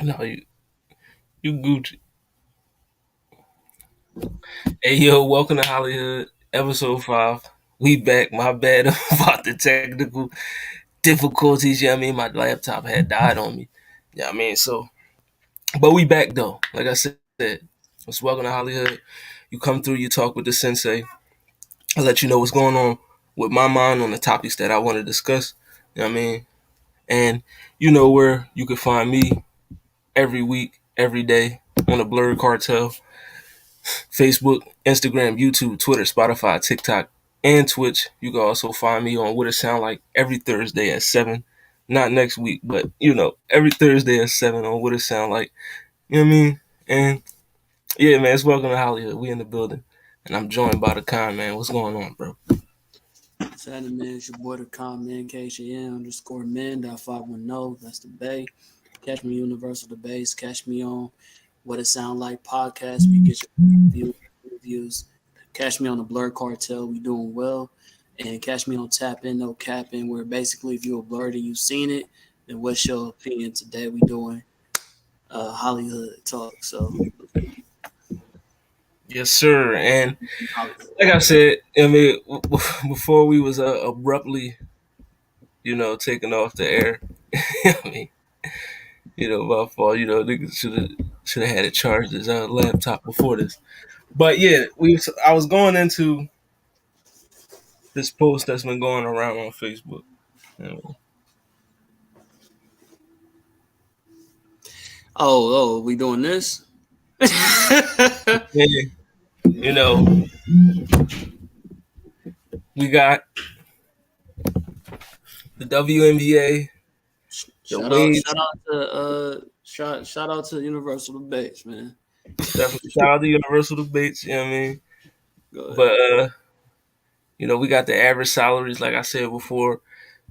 No, you Gucci. Hey yo, welcome to HollyHood, episode 5. We back. My bad about the technical difficulties. Yeah, I mean my laptop had died on me. Yeah, I mean but we back though. Like I said, let's welcome to HollyHood. You come through, you talk with the sensei. I let you know what's going on with my mind on the topics that I want to discuss. You know what I mean? And you know where you can find me every week, every day on the Blurred Cartel. Facebook, Instagram, YouTube, Twitter, Spotify, TikTok, and Twitch. You can also find me on What It Sound Like every Thursday at 7. Not next week, but every Thursday at 7 on What It Sound Like. You know what I mean? And yeah, man, it's welcome to Hollywood. We in the building. And I'm joined by the con man. What's going on, bro? Saturday, man, it's your boy, the comment, KJN_men.510. That's the Bay. Catch me Universal the Base. Catch me on What It Sound Like podcast. We get your reviews. Catch me on the Blur Cartel. We doing well. And catch me on Tap In, No Capping, where basically if you're a blurred and you've seen it, then what's your opinion today? We doing HollyHood talk. So Yes, sir. And HollyHood. like I said, I mean, before we was abruptly, taken off the air. I mean, my fault. Niggas should have had it charged his laptop before this. But yeah, I was going into this post that's been going around on Facebook. You We doing this? Yeah, you know, we got the WNBA, the Wade. Shout out to Universal Debates, man. Definitely shout out to Universal Debates. You know what I mean? Go ahead. But we got the average salaries, like I said before.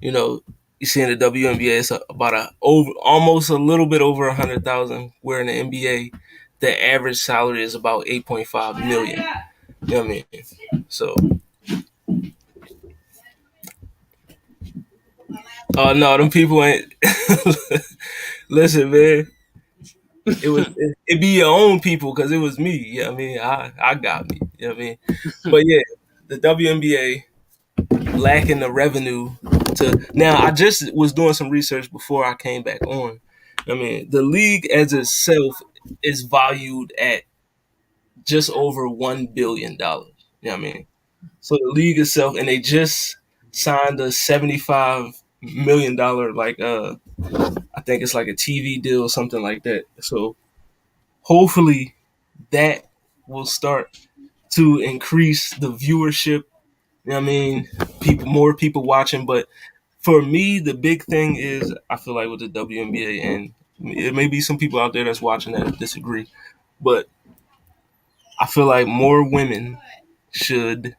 You know, you see in the WNBA, it's about almost a little bit over 100,000. Where in the NBA, the average salary is about 8.5 million. You know what I mean? So, oh no, them people ain't. Listen, man. It be your own people because it was me. Yeah, I mean, I got me. You know what I mean? But yeah, the WNBA lacking the revenue to now. I just was doing some research before I came back on. I mean, the league as itself is valued at just over $1 billion. You know what I mean? So the league itself, and they just signed a $75 million I think it's like a TV deal or something like that. So hopefully that will start to increase the viewership. You know what I mean? More people watching. But for me, the big thing is I feel like with the WNBA, and it may be some people out there that's watching that disagree, but I feel like more women should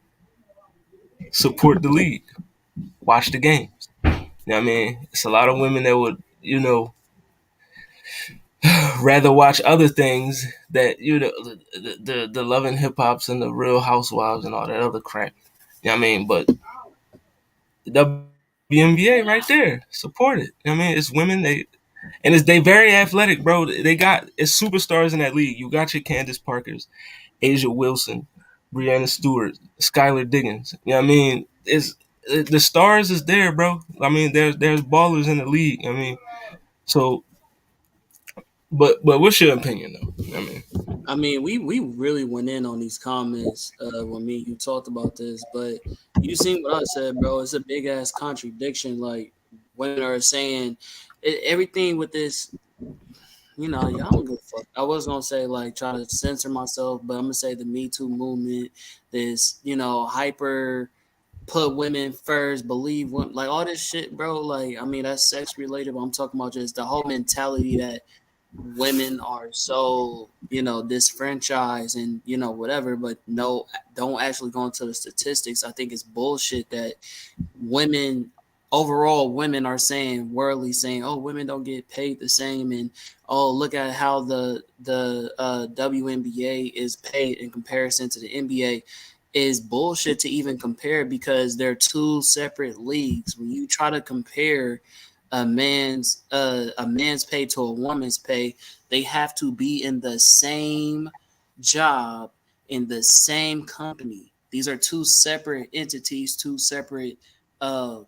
support the league, watch the games. You know what I mean? It's a lot of women that would, rather watch other things that the Love and Hip Hops and the Real Housewives and all that other crap. You know what I mean? But the WNBA right there, support it. You know what I mean? It's women they very athletic, bro. They got it's superstars in that league. You got your Candace Parkers, Asia Wilson, Brianna Stewart, Skylar Diggins. You know what I mean? It's the stars is there, bro. I mean, there's ballers in the league. I mean, so but what's your opinion though? I mean, We really went in on these comments when me and you talked about this, but you seen what I said, bro. It's a big ass contradiction. Like women are saying everything with this. I don't give a fuck. I was gonna say like try to censor myself, but I'm gonna say the Me Too movement, this hyper put women first, believe women, like all this shit, bro. Like that's sex related, but I'm talking about just the whole mentality that women are so disfranchised and whatever, but no, don't actually go into the statistics. I think it's bullshit that women overall women are saying worldly saying, oh, women don't get paid the same, and oh, look at how the WNBA is paid in comparison to the NBA is bullshit to even compare because they're two separate leagues. When you try to compare a man's pay to a woman's pay, they have to be in the same job in the same company. These are two separate entities, two separate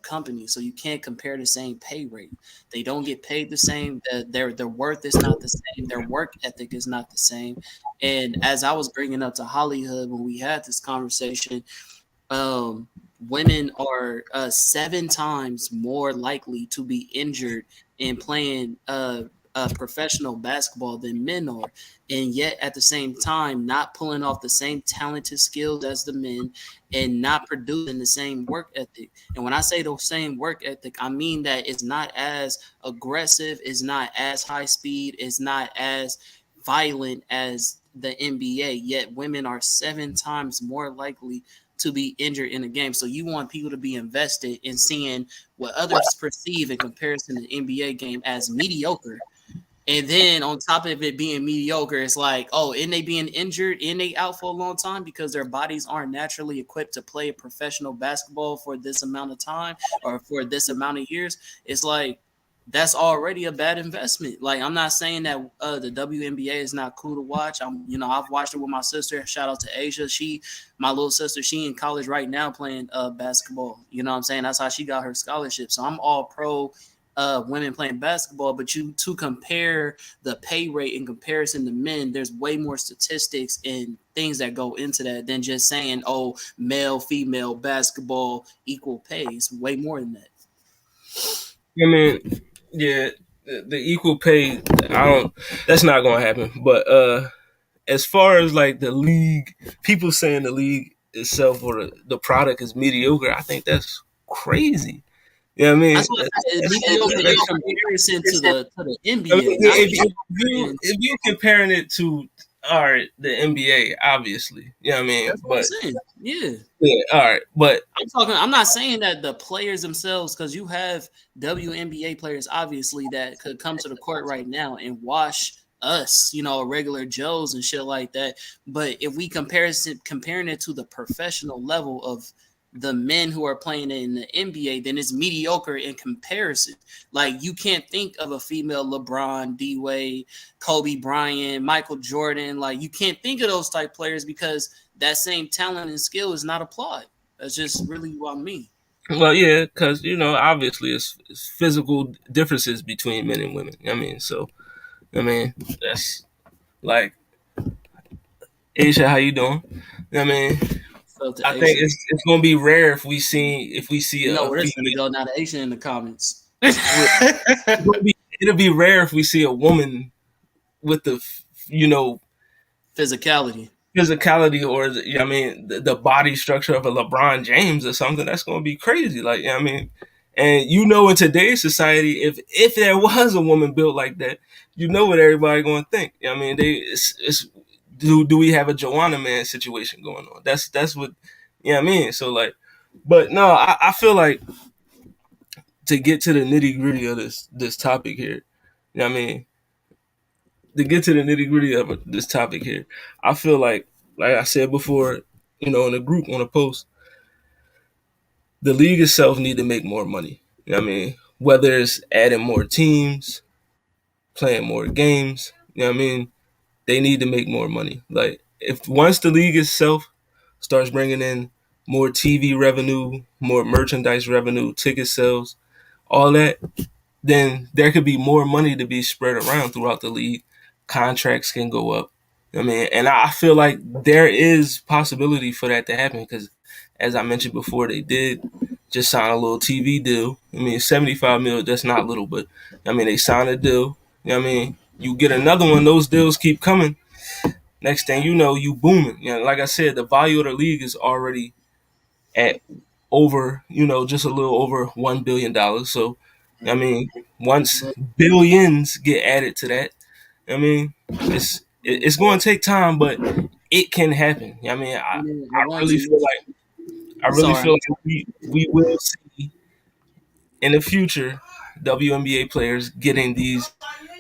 companies, so you can't compare the same pay rate. They don't get paid the same. Their worth is not the same. Their work ethic is not the same. And as I was bringing up to HollyHood when we had this conversation, um, women are 7 times more likely to be injured in playing professional basketball than men are, and yet at the same time, not pulling off the same talented skills as the men, and not producing the same work ethic. And when I say the same work ethic, I mean that it's not as aggressive, it's not as high speed, it's not as violent as the NBA. Yet women are 7 times more likely to be injured in a game. So you want people to be invested in seeing what others perceive in comparison to the NBA game as mediocre. And then on top of it being mediocre, it's like, oh, and they being injured and they out for a long time because their bodies aren't naturally equipped to play professional basketball for this amount of time or for this amount of years. It's like that's already a bad investment. Like I'm not saying that the WNBA is not cool to watch. I've watched it with my sister. Shout out to Asia. My little sister, she in college right now playing basketball. You know what I'm saying? That's how she got her scholarship. So I'm all pro women playing basketball, but you to compare the pay rate in comparison to men, there's way more statistics and things that go into that than just saying, oh, male, female basketball equal pay. It's way more than that. I mean, yeah, the equal pay. I don't. That's not gonna happen. But as far as like the league, people saying the league itself or the product is mediocre, I think that's crazy. You know what I mean? That's what I said. Mediocre in comparison to the I mean, NBA, not mediocre. if you comparing it to all right, the NBA, obviously, you know what I mean. That's what I'm But saying. Yeah. yeah, all right, but I'm not saying that the players themselves, because you have WNBA players obviously that could come to the court right now and wash us, regular Joes and shit like that. But if we comparing it to the professional level of the men who are playing in the NBA, then it's mediocre in comparison. Like you can't think of a female LeBron, D Wade, Kobe Bryant, Michael Jordan. Like you can't think of those type players because that same talent and skill is not applied. That's just really what I mean. well, yeah, because obviously it's physical differences between men and women. I mean, so I mean that's like Asia, how you doing? I mean, So to I think Asia, it's gonna be rare if we see you know a where this gonna female. go now. To Asia in the comments. It'll be rare if we see a woman with the Physicality. physicality or I mean the body structure of a LeBron James or something. That's gonna be crazy. Like I mean, and in today's society, if there was a woman built like that, what everybody gonna think. I mean, it's do we have a Joanna Man situation going on? That's what I mean. So like, but no, I feel like to get to the nitty gritty of this topic here. I mean, to get to the nitty gritty of this topic here, I feel like I said before, in a group on a post, the league itself need to make more money. I mean, whether it's adding more teams, playing more games, I mean, they need to make more money. Like if once the league itself starts bringing in more TV revenue, more merchandise revenue, ticket sales, all that, then there could be more money to be spread around throughout the league. Contracts can go up. I mean, and I feel like there is possibility for that to happen because, as I mentioned before, they did just sign a little TV deal. I mean, 75 mil, that's not little, but I mean, they signed a deal. I mean, you get another one, those deals keep coming. Next thing you know, you booming. Like I said, the value of the league is already at over, just a little over $1 billion. So, I mean, once But billions get added to that, I mean, it's going to take time, but it can happen. I mean, the ones you I really sorry, feel like we will see in the future WNBA players getting these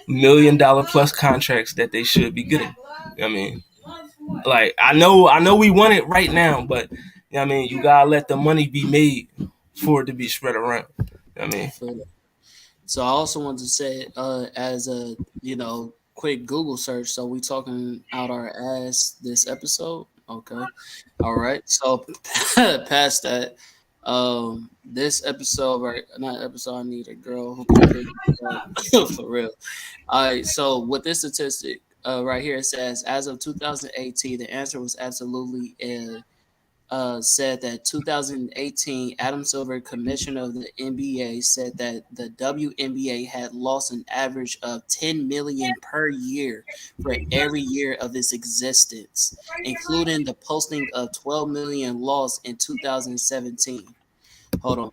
$1 million plus contracts that they should be getting. I mean, like I know we want it right now, but I mean, you gotta let the money be made for it to be spread around. I I mean, feel So I also wanted to say, as a quick Google search. So we talking out our ass this episode. Okay, all right. So past that, this episode, right? Not episode. I need a girl who can pick me up for real. All right. So with this statistic, right here, it says as of 2018, the answer was absolutely said that 2018 Adam Silver, commissioner of the NBA, said that the WNBA had lost an average of 10 million per year for every year of its existence, including the posting of 12 million loss in 2017. Hold on.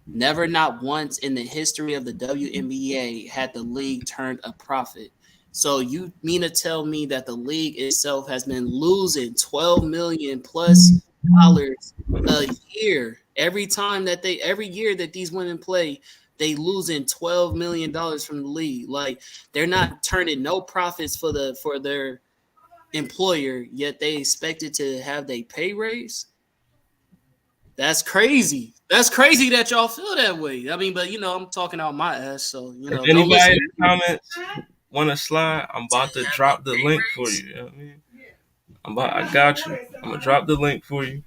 Never, not once in the history of the WNBA had the league turned a profit. So you mean to tell me that the league itself has been losing 12 million plus dollars a year every year that these women play, they losing 12 million dollars from the league. Like they're not turning no profits for their employer, yet they expected to have their pay raise. That's crazy. That's crazy that y'all feel that way. I mean, but I'm talking out my ass, so If don't anybody listen in to the me. comments want to slide, I'm about to drop the link for you. You know what I mean? I got you. I'm gonna drop the link for you.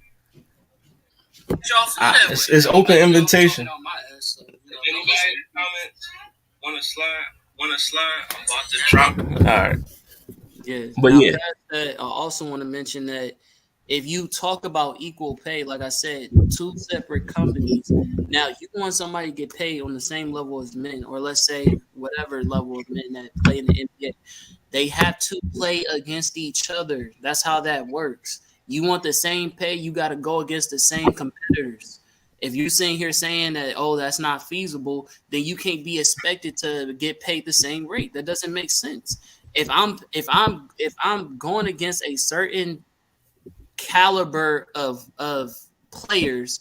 It's open invitation. If anybody in the comments want to slide, I'm about to drop it. All right, Yeah. but Now, yeah, past that, I also want to mention that if you talk about equal pay, like I said, two separate companies. Now, you want somebody to get paid on the same level as men, or let's say whatever level of men that play in the NBA. They have to play against each other. That's how that works. You want the same pay, you got to go against the same competitors. If you're sitting here saying that, oh, that's not feasible, then you can't be expected to get paid the same rate. That doesn't make sense. If I'm going against a certain caliber of players,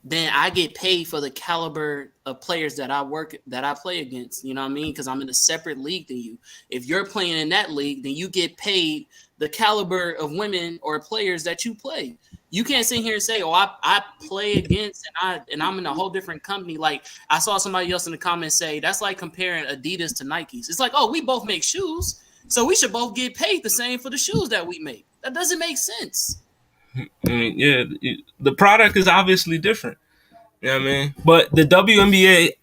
then I get paid for the caliber of players that I play against. You know what I mean? Because I'm in a separate league than you. If you're playing in that league, then you get paid the caliber of women or players that you play. You can't sit here and say, "Oh, I play against and I'm in a whole different company." Like I saw somebody else in the comments say that's like comparing Adidas to Nikes. It's like, oh, we both make shoes, so we should both get paid the same for the shoes that we make. That doesn't make sense. I mean, yeah, the product is obviously different. You know what I mean? But the WNBA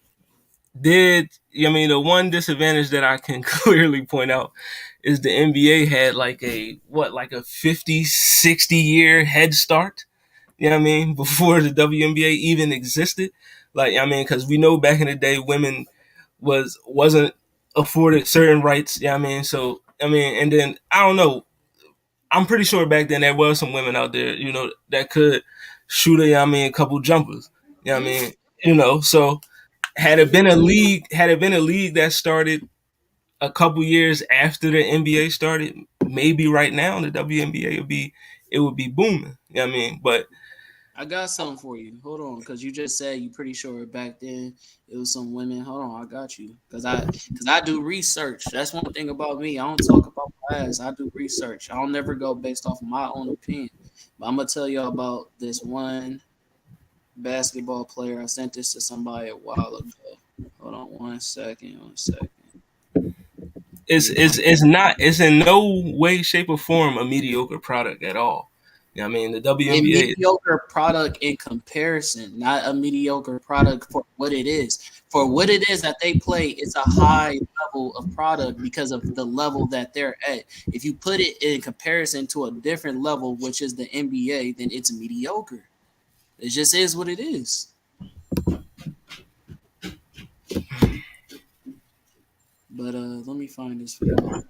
did. I mean, the one disadvantage that I can clearly point out is the NBA had like a 50, 60 year head start. You know what I mean? Before the WNBA even existed. Like, I mean, because we know back in the day, women wasn't afforded certain rights. You know what I mean? So, I mean, and then I don't know. I'm pretty sure back then there was some women out there, that could shoot a, a couple jumpers. You know what I mean? So had it been a league that started a couple years after the NBA started, maybe right now the WNBA would be booming. You know what I mean? But I got something for you. Hold on, because you just said you pretty sure back then it was some women. Hold on, I got you. Because I do research. That's one thing about me. I don't talk about my ass. I do research. I don't never go based off of my own opinion. But I'm gonna tell y'all about this one basketball player. I sent this to somebody a while ago. Hold on one second. One second. Let it's me it's find. it's not it's in no way, shape, or form a mediocre product at all. You know what I mean? The A WNBA. mediocre product in comparison, not a mediocre product for what it is. For what it is that they play, it's a high level of product because of the level that they're at. If you put it in comparison to a different level, which is the NBA, then it's mediocre. It just is what it is. But let me find this for y'all.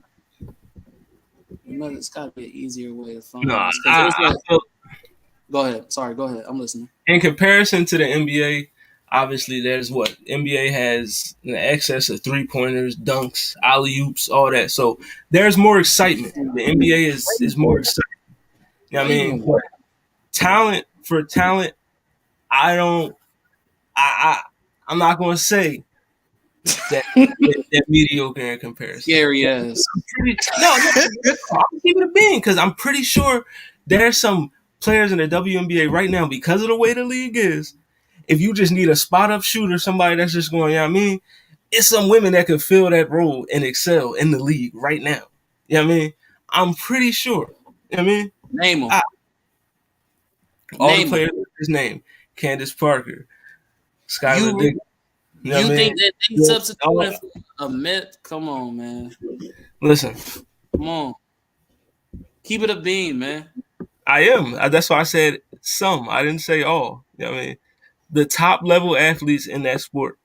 It's got to be an easier way to No, find this because there's I a. feel Go ahead. Sorry. Go ahead. I'm listening. in comparison to the NBA, obviously there's what NBA has in excess of 3 pointers, dunks, alley oops, all that. So there's more excitement. The NBA is Way more more. exciting. You know what I Way mean? more. But talent, I don't. I I'm not gonna say that they're mediocre in comparison. Scary ass. No, I'm keeping it being because I'm pretty sure there's some players in the WNBA right now because of the way the league is. If you just need a spot up shooter, somebody that's just going, you know what I mean? it's some women that could fill that role and excel in the league right now. You know what I mean? I'm pretty sure. You know what I mean? Name them. I, all the Name them. players with his name: Candace Parker, Skylar You Dick. You know what you I think mean? that they Yeah, substituting for a myth? Come on, man. listen, Come on. Keep it a beam, man. I am. That's why I said some. I didn't say all. You know what I mean? The top level athletes in that sport.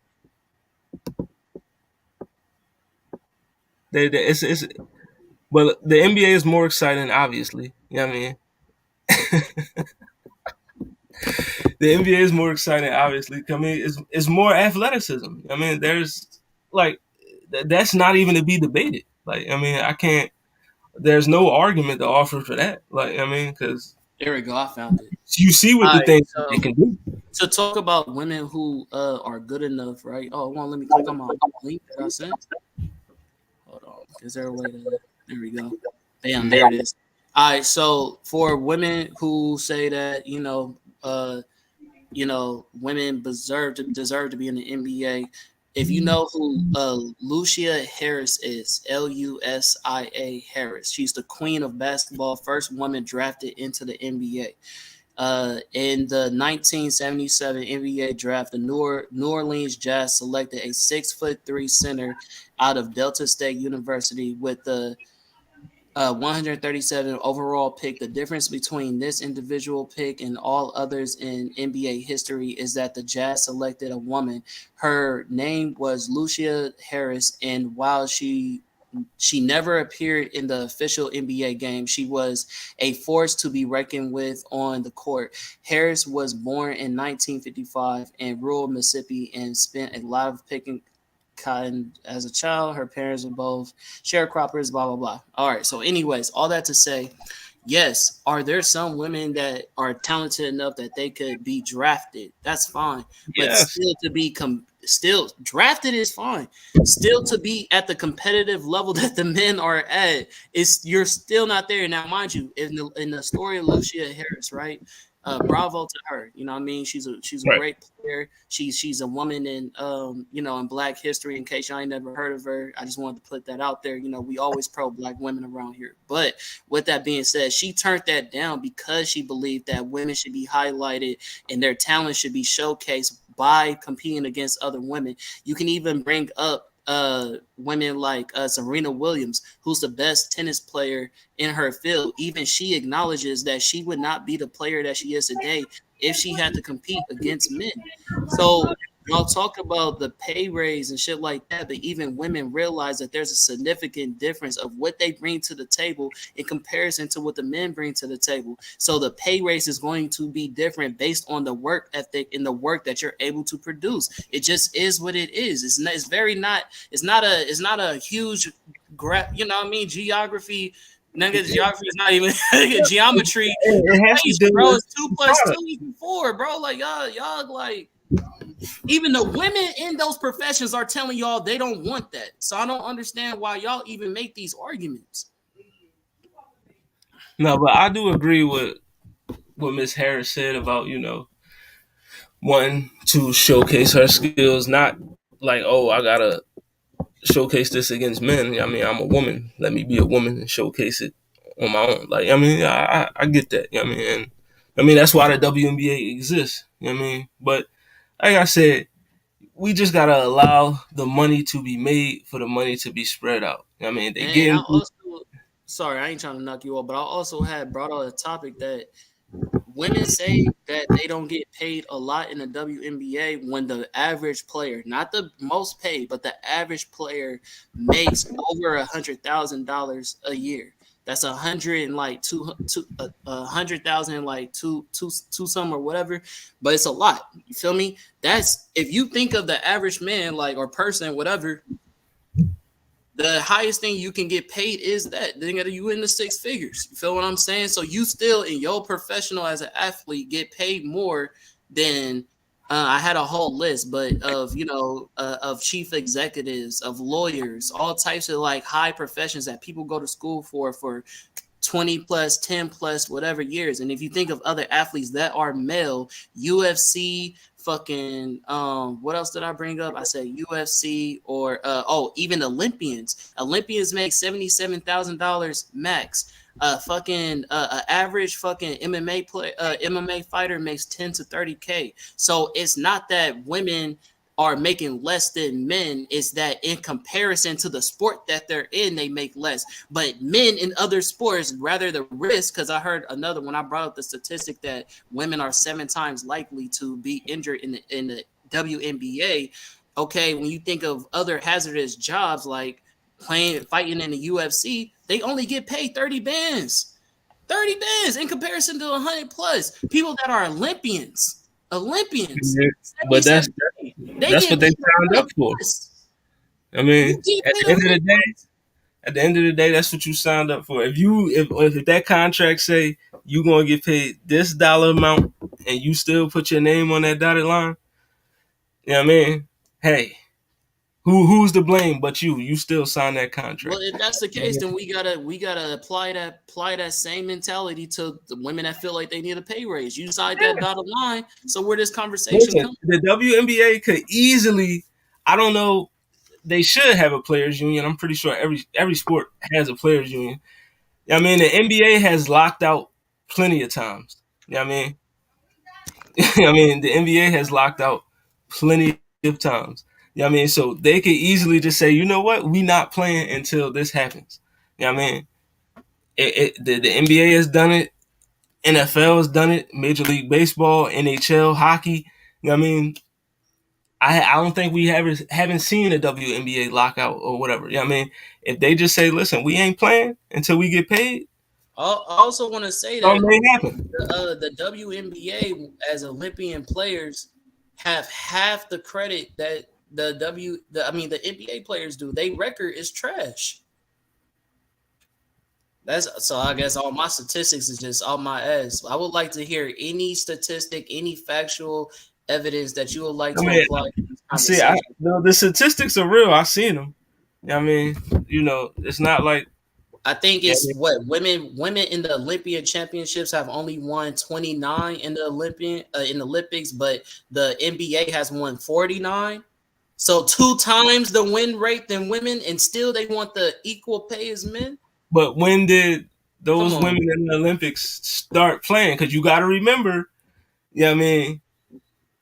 It's but the NBA is more exciting, obviously. You know what I mean? The NBA is more exciting, obviously. I mean, it's more athleticism. I mean, there's like that's not even to be debated. Like, I mean, I can't. There's no argument to offer for that. Like, I mean, because There we go. I found it. you see what All the right. things they So can do. to talk about women who are good enough, right? Oh, it won't let me click on my link that I sent. Hold on. Is there a way to? There we go. Bam. There it is. All right. So for women who say that women deserve to be in the NBA. If you know who Lucia Harris is, Lusia Harris, she's the queen of basketball, first woman drafted into the NBA. In the 1977 NBA draft, the New Orleans Jazz selected a 6'3" center out of Delta State University with the 137 overall pick. The difference between this individual pick and all others in NBA history is that the Jazz selected a woman. Her name was Lucia Harris, and while she never appeared in the official NBA game, she was a force to be reckoned with on the court. Harris was born in 1955 in rural Mississippi and spent a lot of picking cotton as a child. Her parents were both sharecroppers, blah, blah, blah. All right. So, anyways, all that to say, yes, are there some women that are talented enough that they could be drafted? That's fine. But Yes, still to be still drafted is fine. Still to be at the competitive level that the men are at, is you're still not there. Now, mind you, in the story of Lucia Harris, right? Bravo to her. You know what I mean? She's a right. great player. She's a woman in in Black history. In case y'all ain't never heard of her, I just wanted to put that out there. You know, we always pro Black women around here. But with that being said, she turned that down because she believed that women should be highlighted and their talent should be showcased by competing against other women. You can even bring up women like Serena Williams, who's the best tennis player in her field. Even she acknowledges that she would not be the player that she is today if she had to compete against men. So y'all talk about the pay raise and shit like that, but even women realize that there's a significant difference of what they bring to the table in comparison to what the men bring to the table. So the pay raise is going to be different based on the work ethic and the work that you're able to produce. It just is what it is. It's very not. It's not a huge you know what I mean? Geography. Nigga, geography is not even geometry It has to equation, do bro. with It's two the plus product. two equals four, bro. Like y'all like even the women in those professions are telling y'all they don't want that. So I don't understand why y'all even make these arguments. No, but I do agree with what Miss Harris said about wanting to showcase her skills, not like, oh, I gotta showcase this against men. I mean, I'm a woman. Let me be a woman and showcase it on my own. Like, I mean, I get that. I mean, and I mean that's why the WNBA exists. You know what I mean? But like I said, we just gotta allow the money to be made for the money to be spread out. I mean, they And I getting also, sorry, I ain't trying to knock you off, but I also had brought out a topic that women say that they don't get paid a lot in the WNBA when the average player, not the most paid, but the average player makes over $100,000 a year. That's 100 and like two 100,000 and like two some or whatever, but it's a lot. You feel me? That's if you think of the average man like or person, whatever, the highest thing you can get paid is that. Then you in the six figures. You feel what I'm saying? So you still in your professional as an athlete get paid more than I had a whole list, but of chief executives, of lawyers, all types of like high professions that people go to school for 20 plus, 10 plus, whatever years. And if you think of other athletes that are male, UFC, fucking what else did I bring up? I said UFC or even Olympians. Olympians make $77,000 max. Fucking average fucking MMA fighter makes 10 to 30K. So it's not that women are making less than men, is that in comparison to the sport that they're in, they make less. But men in other sports, rather the risk, because I heard another when I brought up the statistic that women are 7 times likely to be injured in the WNBA. Okay, when you think of other hazardous jobs like fighting in the UFC, they only get paid 30 bands. 30 bands in comparison to 100 plus. People that are Olympians, Yeah. But 77K. They that's get what they paid signed 100 up for. plus. I You mean, get at paid the end of the 100 day, plus. at the end of the day, that's what you signed up for. If that contract say you gonna get paid this dollar amount and you still put your name on that dotted line, you know what I mean? Hey, who's to blame but you? You still signed that Well, contract. if that's the case, then we gotta apply that same mentality to the women that feel like they need a pay raise. You decide that dotted line. So where this conversation Listen, comes, the WNBA could easily. I don't know. They should have a players union. I'm pretty sure every sport has a players union. I mean, the NBA has locked out plenty of times. You know what I mean? I mean, the NBA has locked out plenty of times. You know what I mean? So they could easily just say, you know what? We not playing until this happens. You know what I mean? The NBA has done it. NFL has done it. Major League Baseball, NHL, hockey. You know what I mean? I don't think we haven't seen a WNBA lockout or whatever. You know what I mean? If they just say, listen, we ain't playing until we get paid, I also want to say something that may happen. the WNBA as Olympian players have half the credit that the NBA players do. Their record is trash. That's so. I guess all my statistics is just on my ass. I would like to hear any statistic, any factual evidence that you would like I to mean, apply to this see, conversation. the statistics are real. I seen them. I mean, it's not like I think yeah, it's what women in the Olympian championships have only won 29 in the Olympics, but the NBA has won 49. So 2 times the win rate than women, and still they want the equal pay as men. but when did Come those on. women in the Olympics start playing? Because you got to remember, I mean,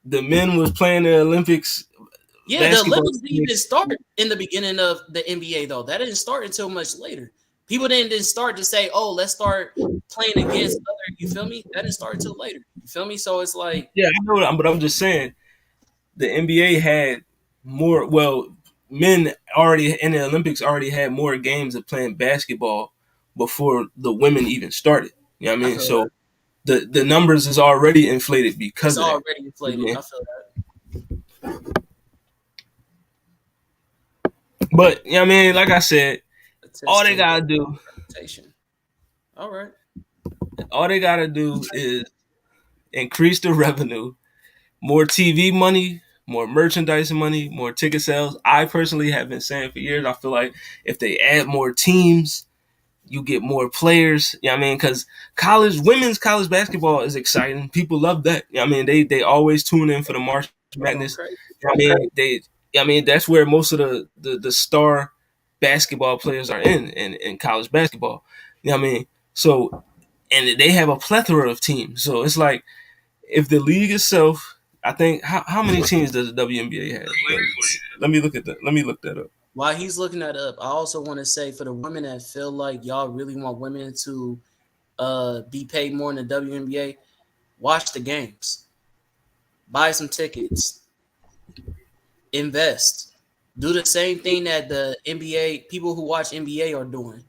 the men was playing the Olympics Yeah, the basketball. Olympics didn't even start in the beginning of the NBA though. That didn't start until much later. People didn't start to say, "Oh, let's start playing against other." You feel me? That didn't start until later. You feel me? So it's like, Yeah, I know that, but I'm just saying the NBA had more. Well, men already in the Olympics already had more games of playing basketball before the women even started. You know what I I mean? feel that So the numbers is already inflated it's because of that. already You know inflated. what I I feel that. mean? But you know what I mean, like I said, all they Statistic gotta do, representation. All right. all they gotta do is increase the revenue, more TV money, more merchandise money, more ticket sales. I personally have been saying for years, I feel like if they add more teams, you get more players. You know what I mean? Because women's college basketball is exciting. People love that. You know what I mean? They always tune in for the March Going Madness. crazy. You know what I mean? I mean, that's where most of the star basketball players are in college basketball. You know what I mean? So, and they have a plethora of teams. So it's like, if the league itself, I think how many teams does the WNBA have? Let me look at that. Let me look that up. While he's looking that up, I also want to say for the women that feel like y'all really want women to be paid more in the WNBA, watch the games, buy some tickets, invest, do the same thing that the NBA people who watch NBA are doing.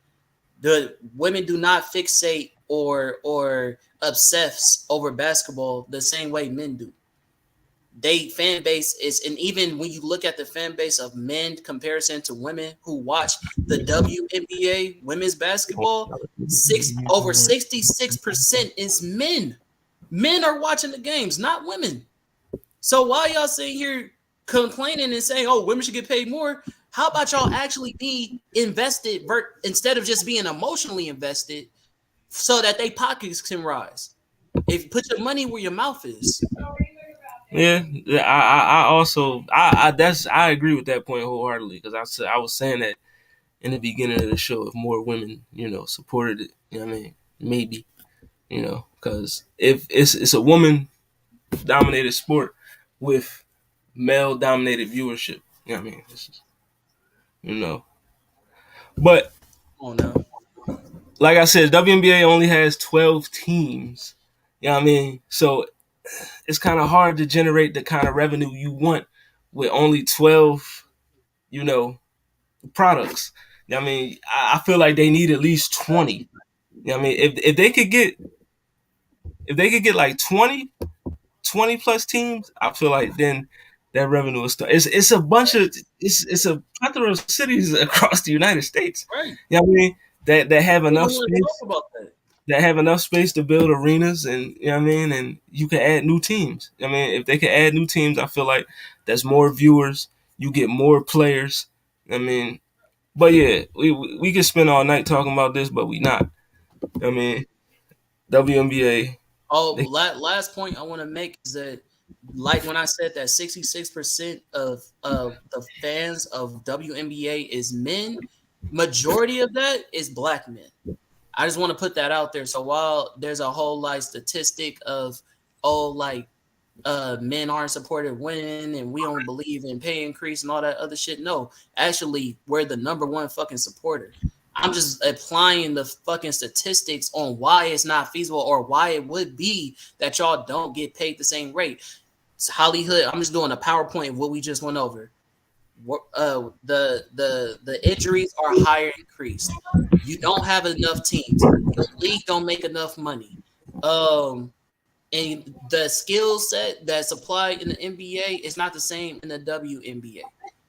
The women do not fixate or obsess over basketball the same way men do. They fan base is, and even when you look at the fan base of men comparison to women who watch the WNBA women's basketball, over 66% is men. Men are watching the games, not women. So why y'all sitting here complaining and saying, "Oh, women should get paid more"? How about y'all actually be invested instead of just being emotionally invested? so that they pockets can rise. If you put your money where your mouth is. Yeah, yeah, I also I agree with that point wholeheartedly because I was saying that in the beginning of the show if more women supported it, you know what I mean, maybe, because if it's a woman dominated sport with male dominated viewership, you know what I mean, you know, but Oh no. like I said, WNBA only has 12 teams, you know what I mean, so it's kind of hard to generate the kind of revenue you want with only 12, you know, products. I mean, I feel like they need at least 20. You know what I mean, if they could get like 20 plus teams, I feel like then that revenue will start. It's a bunch of it's a plethora of cities across the United States. Right. You know what I mean? That have We enough don't want to talk space about that. to build arenas, and you know what I mean, and you can add new teams. I mean, if they can add new teams, I feel like that's more viewers. You get more players. I mean, but yeah, we could spend all night talking about this, but we not. I mean, WNBA. Oh, They, last point I want to make is that, like when I said that 66% of the fans of WNBA is men, majority of that is black men. I just want to put that out there. So while there's a whole like statistic of like men aren't supportive women and we don't believe in pay increase and all that other shit. No, actually, we're the number one fucking supporter. I'm just applying the fucking statistics on why it's not feasible or why it would be that y'all don't get paid the same rate. It's HollyHood. I'm just doing a PowerPoint of what we just went over. The injuries are higher increased. You don't have enough teams. The league don't make enough money. And the skill set that's applied in the NBA is not the same in the WNBA.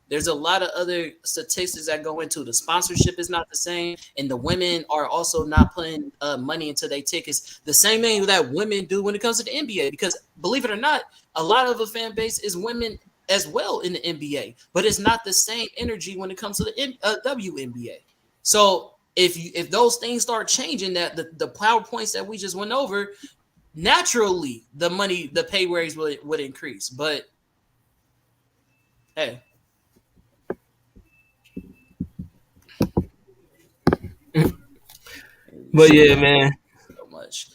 There's a lot of other statistics that go into the sponsorship is not the same, and the women are also not putting money into their tickets the same way that women do when it comes to the NBA. Because believe it or not, a lot of the fan base is women as well in the NBA, but it's not the same energy when it comes to the WNBA. So if those things start changing, that the PowerPoints that we just went over, naturally the pay raise would increase. But hey, but so yeah, man. so much.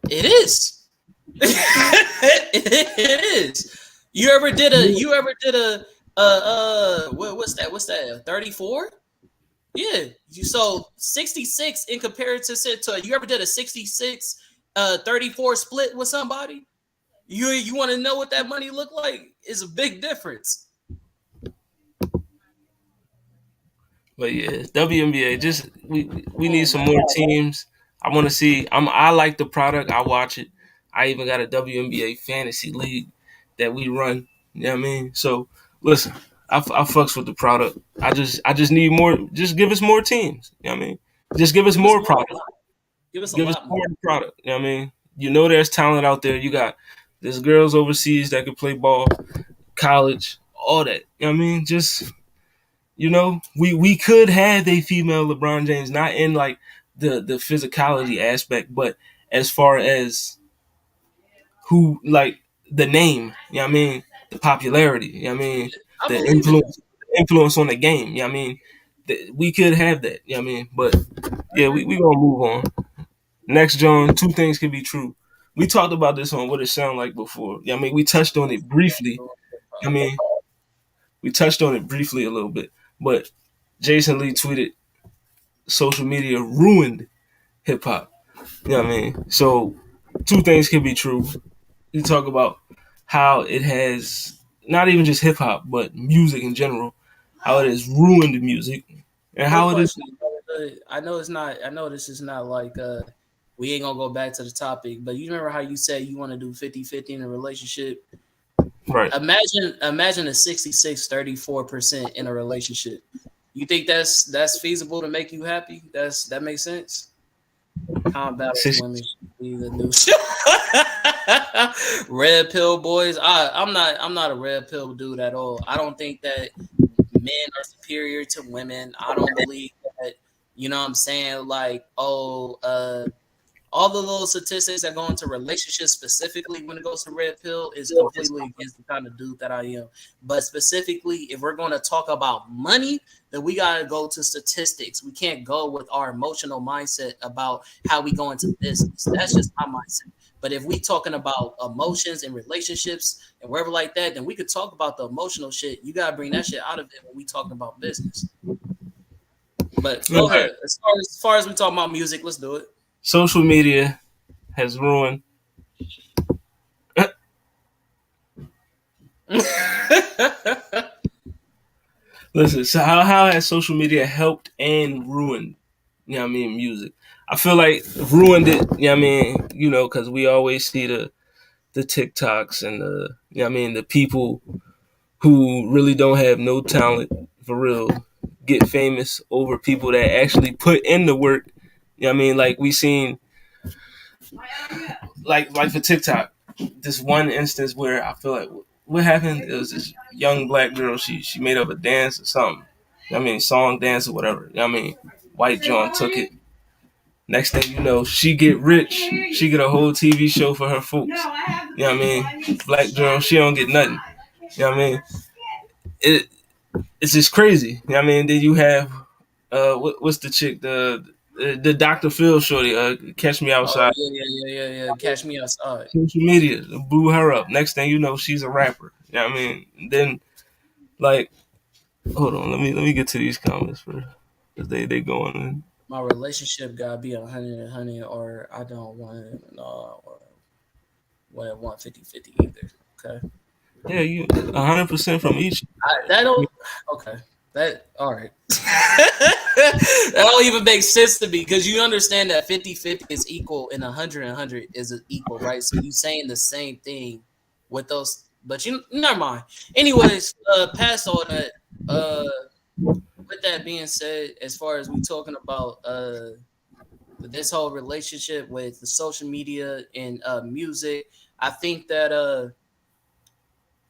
It is. It is. You ever did a what's that 34? Yeah. So 66 in comparison to you ever did a 66 34 split with somebody? You want to know what that money look like? It's a big difference. But yeah, WNBA. Just we need Oh some man. more teams. I want to see. I like the product. I watch it. I even got a WNBA fantasy league that we run. You know what I mean? So listen, I fucks with the product. I just need more. Just give us more teams. You know what I mean? Just give us Give us more more. product. Give us a Give us lot more. more product. You know what I mean? You know there's talent out there. You got there's girls overseas that can play ball, college, all that. You know what I mean? Just we could have a female LeBron James, not in like the physicality aspect, but as far as who like the name, you know what I mean, the popularity, you know what I mean, I the believe in that. influence on the game, you know what I mean. We could have that, you know what I mean, but I yeah, agree. we gonna move on. Next, John, two things can be true. We talked about this on What It Sound Like before. Yeah, I mean, we touched on it briefly. I mean, we touched on it briefly a little bit, but Jason Lee tweeted, "Social media ruined hip hop." You know what I mean? So, two things can be true. You talk about how it has not even just hip hop, but music in general, how it has ruined music, and Quick how it is question. I know it's not. I know this is not like we ain't gonna go back to the topic, but you remember how you said you want to do 50-50 in a relationship? right. Imagine a 66-34% in a relationship. You think that's feasible to make you happy? That makes sense. How balanced women should be the new red pill boys. I'm not a red pill dude at all. I don't think that men are superior to women. I don't believe that You know what I'm saying? Like, oh, all the little statistics that go into relationships specifically when it goes to red pill is completely against the kind of dude that I am. But specifically, if we're going to talk about money, then we got to go to statistics. We can't go with our emotional mindset about how we go into business. That's just my mindset. But if we talking about emotions and relationships and wherever like that, then we could talk about the emotional shit. You gotta bring that shit out of it when we talking about business. But All go right. ahead. As far as we talk about music, let's do it. Social media has ruined. Listen, so how has social media helped and ruined? You know what I mean, music. I feel like ruined it. You know what I mean, because we always see the TikToks and the I mean the people who really don't have no talent for real get famous over people that actually put in the work. You know what I mean? Like we seen like for TikTok, this one instance where I feel like what happened, it was this young black girl, she made up a dance or something. You know what I mean, song, dance or whatever. You know what I mean? White John took it. Next thing you know, she get rich. She get a whole TV show for her folks. You know what I mean? Black girl, she don't get nothing. You know what I mean? It it's just crazy. You know what I mean? Then you have what's the chick? The Dr. Phil shorty, Catch Me Oh Outside. yeah, yeah, yeah, yeah, yeah. Catch me outside. Social media blew her up. Next thing you know, she's a rapper. You know what I mean? And then like, hold on, let me get to these comments first. Cause they going in. My relationship gotta be 100, or I don't want it, or want it 150 either. Okay, Yeah, you 100% from each. that don't. Okay, that all right. That don't even make sense to me because you understand that 50-50 is equal and 100 is equal, right? So you saying the same thing with those, but you never mind. Anyways, past all that. Uh, with that being said, as far as we talking about this whole relationship with the social media and music, I think that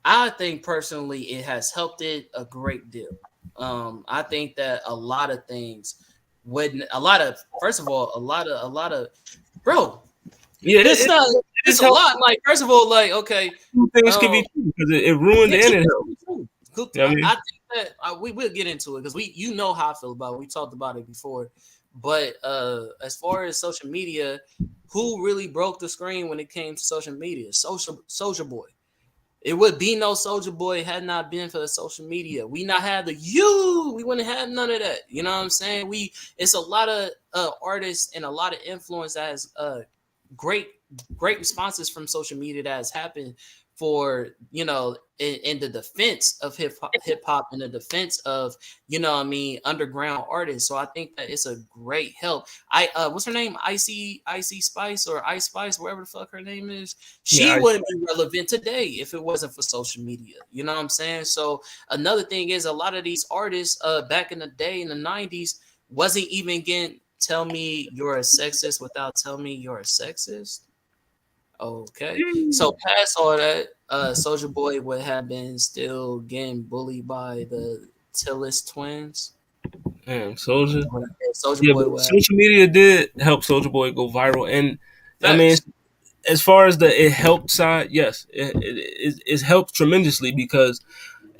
I think personally it has helped it a great deal. I think that a lot of things wouldn't a lot of first of all a lot of bro. Yeah, It's not. it's It's a helped. lot. Like first of all, like okay, Two things can um, be true because it ruined yeah, and two it things helped. can be true. Cool. You know what I I mean? think that we will get into it because you know how I feel about it. We talked about it before, but as far as social media, who really broke the screen when it came to social media? Social Boy. It would be no Soldier Boy had not been for the social media. We not have the you. We wouldn't have none of that. You know what I'm saying? It's a lot of artists and a lot of influence that has great great responses from social media that has happened for in the defense of hip hop in the defense of what I mean underground artists. So I think that it's a great help. I what's her name? Icy Spice or Ice Spice, wherever the fuck her name is. Yeah, She wouldn't be relevant today if it wasn't for social media. You know what I'm saying? So another thing is a lot of these artists back in the day in the 90s wasn't even getting tell me you're a sexist without telling me you're a sexist. Okay. So past all that, Soldier Boy would have been still getting bullied by the Tillis twins. damn, Soldier. Soldier Yeah, Boy but would have social media did help Soldier Boy go viral, and I mean, facts. as far as the it helped side, yes, it helped tremendously because,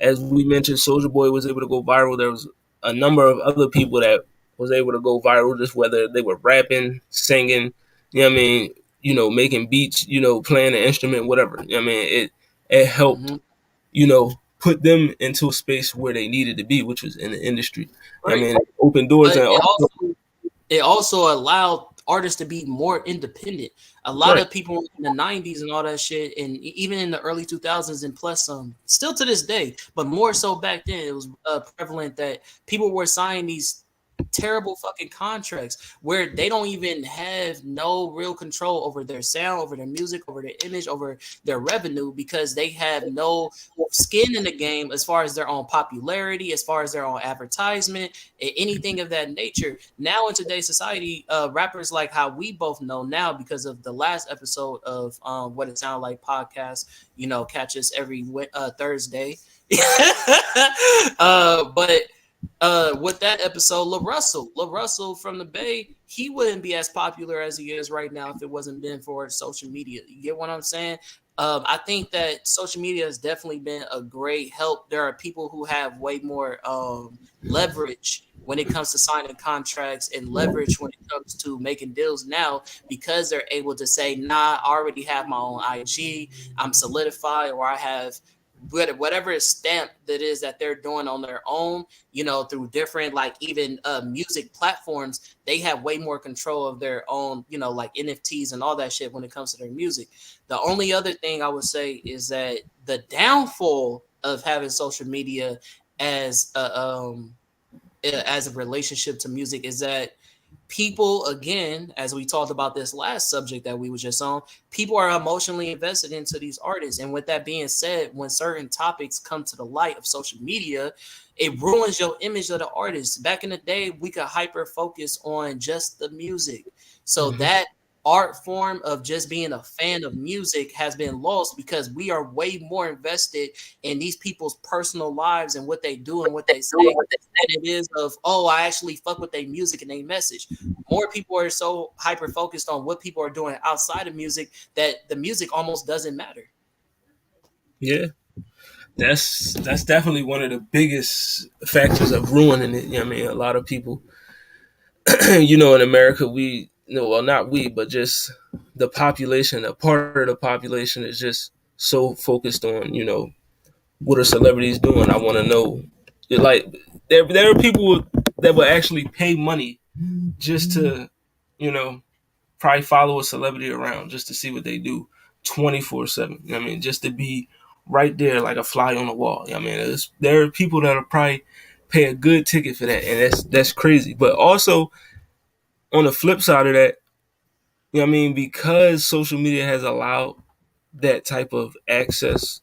as we mentioned, Soldier Boy was able to go viral. There was a number of other people that was able to go viral, just whether they were rapping, singing, you know what I mean, making beats, playing an instrument, whatever. You know what I mean, it helped, Hmm. put them into a space where they needed to be, which was in the industry. You know what Right. I mean, it opened doors But and also it also allowed artists to be more independent. A lot right. of people in the 90s and all that shit, and even in the early 2000s, and plus some, still to this day, but more so back then, it was prevalent that people were signing these terrible fucking contracts where they don't even have no real control over their sound, over their music, over their image, over their revenue because they have no skin in the game as far as their own popularity, as far as their own advertisement, anything of that nature. Now in today's society, rappers like how we both know now because of the last episode of What It Sound Like podcast, catch us every Thursday. But With that episode, La Russell from the Bay, he wouldn't be as popular as he is right now if it wasn't been for social media. You get what I'm saying? I think that social media has definitely been a great help. There are people who have way more leverage when it comes to signing contracts and leverage when it comes to making deals now because they're able to say, "Nah, I already have my own IG. I'm solidified, or I have." Whatever stamp that is that they're doing on their own, through different, like, even music platforms, they have way more control of their own, like NFTs and all that shit when it comes to their music. The only other thing I would say is that the downfall of having social media as a relationship to music is that people, again, as we talked about this last subject that we were just on, people are emotionally invested into these artists. And with that being said, when certain topics come to the light of social media, it ruins your image of the artist. Back in the day, we could hyper focus on just the music. So Hmm. that art form of just being a fan of music has been lost because we are way more invested in these people's personal lives and what they do and what they say than it is of, oh, I actually fuck with their music and their message. More people are so hyper focused on what people are doing outside of music that the music almost doesn't matter. Yeah, that's definitely one of the biggest factors of ruining it. I mean, a lot of people, in America, we, no, well, not we, but just the population, a part of the population is just so focused on, what are celebrities doing? I want to know. Like, there are people that will actually pay money just to, you know, probably follow a celebrity around just to see what they do 24/7. I mean, just to be right there like a fly on the wall. I mean, there are people that will probably pay a good ticket for that, and that's crazy. But also on the flip side of that, because social media has allowed that type of access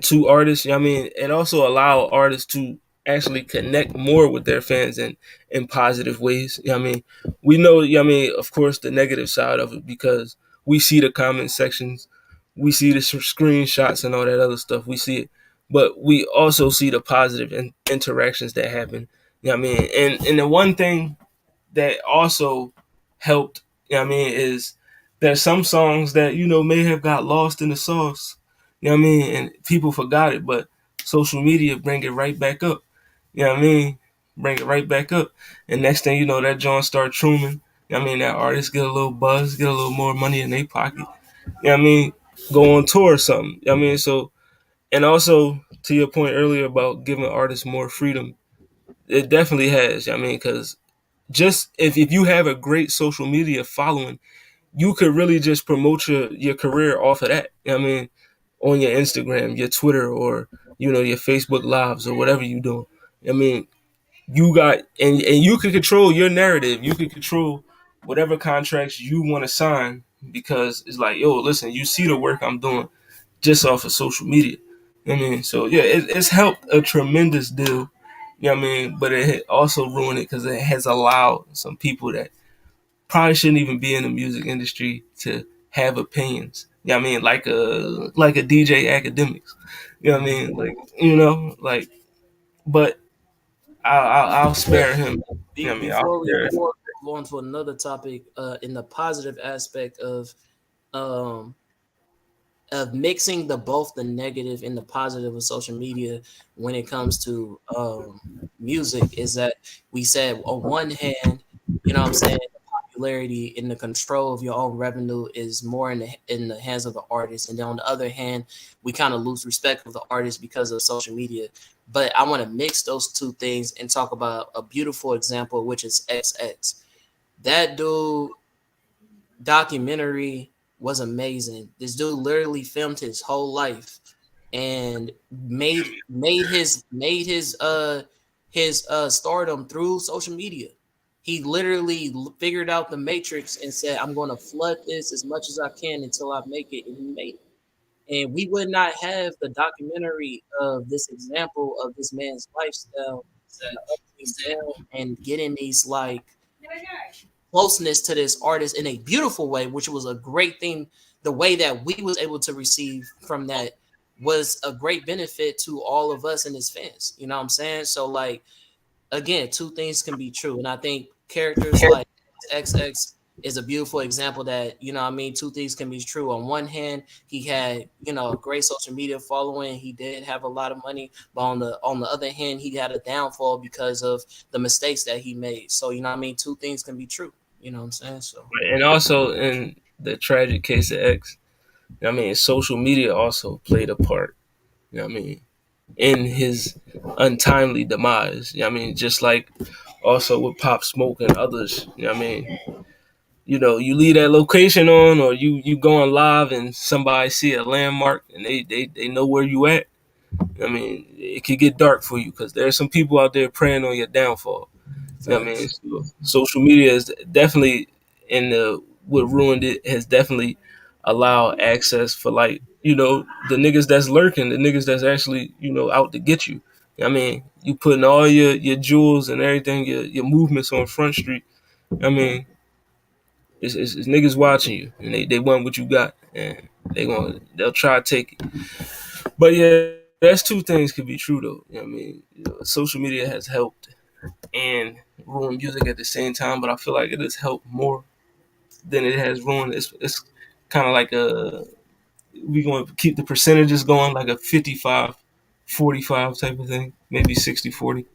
to artists, and also allow artists to actually connect more with their fans in positive ways. We know, of course, the negative side of it because we see the comment sections, we see the screenshots and all that other stuff. We see it, but we also see the positive interactions that happen. And the one thing that also helped, is there's some songs that, may have got lost in the sauce, and people forgot it, but social media bring it right back up. You know what I mean? Bring it right back up. And next thing you know, that joint start trooming. That artist get a little buzz, get a little more money in their pocket. Go on tour or something. So, and also to your point earlier about giving artists more freedom, it definitely has. Because just if you have a great social media following, you could really just promote your career off of that. On your Instagram, your Twitter, or your Facebook lives or whatever you doing. I mean, you got and you can control your narrative. You can control whatever contracts you want to sign because it's like, yo, listen, you see the work I'm doing just off of social media. So yeah, it's helped a tremendous deal. But it also ruined it because it has allowed some people that probably shouldn't even be in the music industry to have opinions. Like a DJ academics. Like but I'll spare him. I'll Before we spare him. move on to another topic, in the positive aspect um, of mixing both the negative and the positive of social media when it comes to music is that we said on one hand, what I'm saying, the popularity and the control of your own revenue is more in the hands of the artist, and then on the other hand, we kind of lose respect of the artist because of social media. But I want to mix those two things and talk about a beautiful example, which is XX. That dude documentary was amazing. This dude literally filmed his whole life and made his stardom through social media. He literally figured out the matrix and said, "I'm going to flood this as much as I can until I make it," and he made it. And we would not have the documentary of this example of this man's lifestyle, the ups and downs, and getting these like closeness to this artist in a beautiful way, which was a great thing. The way that we was able to receive from that. was a great benefit to all of us and his fans. You know what I'm saying? So like again, two things can be true. And I think characters like XX is a beautiful example that, you know what I mean, two things can be true. On one hand, he had, you know, a great social media following. He did have a lot of money, but on the other hand, he had a downfall because of the mistakes that he made. So, you know what I mean, two things can be true. You know what I'm saying? So And also in the tragic case of X, I mean, social media also played a part. You know what I mean, in his untimely demise. You know what I mean, just like also with Pop Smoke and others. You know what I mean, you leave that location on, or you going live and somebody see a landmark and they know where you at. I mean, it could get dark for you because there's some people out there preying on your downfall. You know what I mean? facts. So, social media is definitely in the what ruined it has definitely allowed access for like the niggas that's lurking, the niggas that's actually out to get you. I mean, you putting all your jewels and everything, your movements on Front Street. I mean, it's niggas watching you, and they want what you got, and they'll try to take it. But yeah, that's two things could be true though. You know what I mean? Social media has helped and ruined music at the same time, but I feel like it has helped more than it has ruined. It's kind of like we going to keep the percentages going like a 55-45 type of thing, maybe 60-40.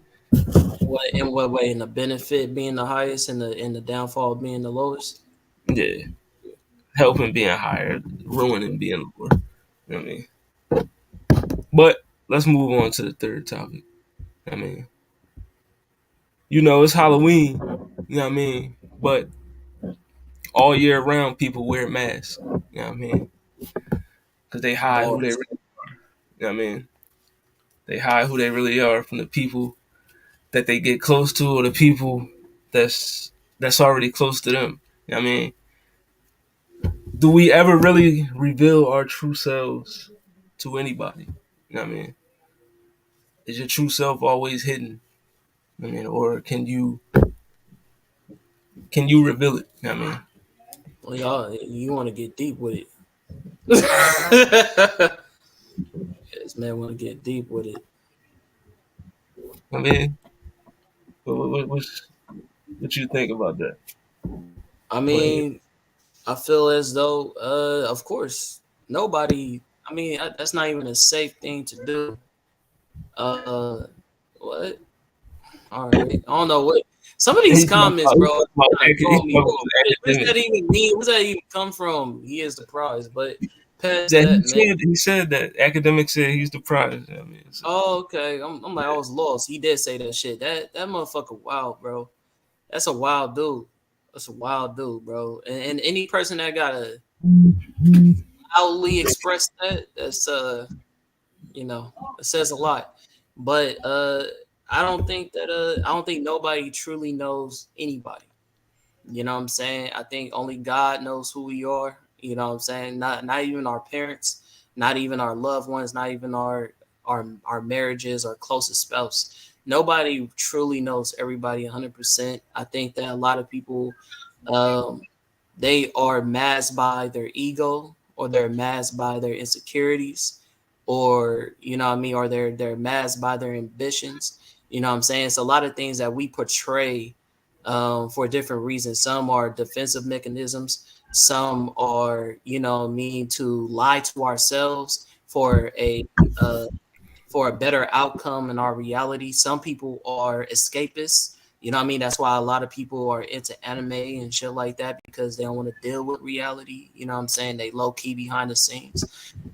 What in what way? In the benefit being the highest and the downfall being the lowest? Yeah, helping being higher, ruining being lower. You know what I mean? But let's move on to the third topic. I mean, it's Halloween. You know what I mean? But all year round, people wear masks. You know what I mean? Because they hide who they Bars. really. You know what I mean? They hide who they really are from the people that they get close to, or the people that's already close to them. You know what I mean, do we ever really reveal our true selves to anybody? You know what I mean? Is your true self always hidden? I mean, or can you reveal it? You know what I mean? Well, y'all, you want to get deep with it. This man want to get deep with it. I mean, what you think about that? I Playing mean, I feel as though, of course, nobody. I mean, that's not even a safe thing to do. Uh, what? All right, I don't know what. Some of these He's talking comments, about, bro, he's talking about, trying to throw me off. What does that academics. even mean? What does that even come from? He is the prize, but past That that, man. he said that academics said he's the prize. I mean, so. Oh, okay. I'm like I was lost. He did say that shit. That motherfucker wild, bro. That's a wild dude. That's a wild dude, bro. And any person that gotta outly express that, that's it says a lot. But I don't think nobody truly knows anybody. You know what I'm saying? I think only God knows who we are. You know what I'm saying? Not even our parents, not even our loved ones, not even our marriages, our closest spouse. Nobody truly knows everybody 100%. I think that a lot of people um, they are masked by their ego, or they're masked by their insecurities, or you know what I mean, or they're masked by their ambitions. You know what I'm saying? It's a lot of things that we portray for different reasons. Some are defensive mechanisms. Some are, you know, mean to lie to ourselves uh, for a better outcome in our reality. Some people are escapists. You know what I mean? That's why a lot of people are into anime and shit like that, because they don't want to deal with reality. You know what I'm saying? They low key behind the scenes.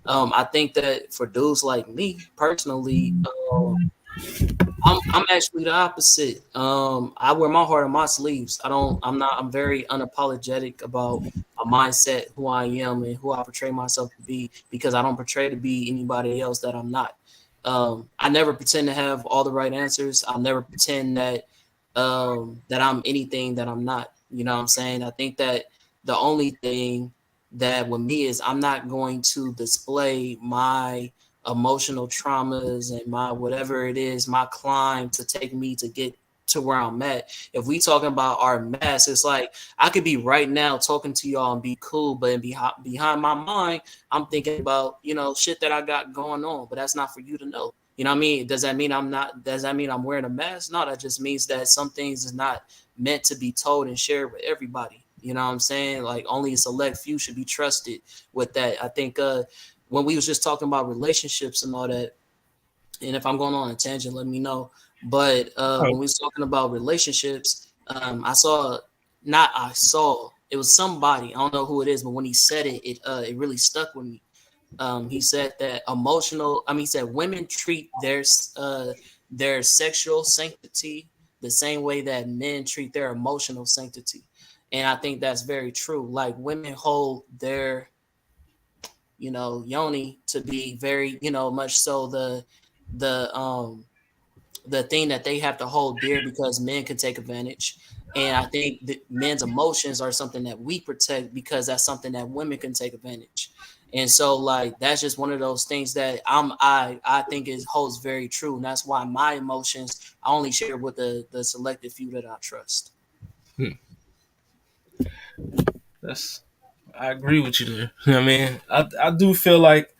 I think that for dudes like me personally, I'm actually the opposite. I wear my heart on my sleeves. I don't. I'm not. I'm very unapologetic about my mindset, who I am, and who I portray myself to be, because I don't portray to be anybody else that I'm not. I never pretend to have all the right answers. I never pretend that I'm anything that I'm not. You know what I'm saying? I think that the only thing that with me is I'm not going to display my emotional traumas and my whatever it is, my climb to take me to get to where I'm at. If we talking about our mask, it's like I could be right now talking to y'all and be cool, but behind my mind, I'm thinking about shit that I got going on. But that's not for you to know. You know what I mean? Does that mean I'm not? Does that mean I'm wearing a mask? No, that just means that some things is not meant to be told and shared with everybody. You know what I'm saying? Like only a select few should be trusted with that. I think when we was just talking about relationships and all that, and if I'm going on a tangent, let me know. But All when we was talking about relationships, I saw it was somebody, I don't know who it is, but when he said it, it really stuck with me. He said that he said women treat their sexual sanctity the same way that men treat their emotional sanctity. And I think that's very true. Like women hold their yoni to be very, much so the um the thing that they have to hold dear because men can take advantage. And I think that men's emotions are something that we protect because that's something that women can take advantage. And so like that's just one of those things that I think is holds very true. And that's why my emotions I only share with the selected few that I trust. right. That's I agree with you there. You know what I mean? I do feel like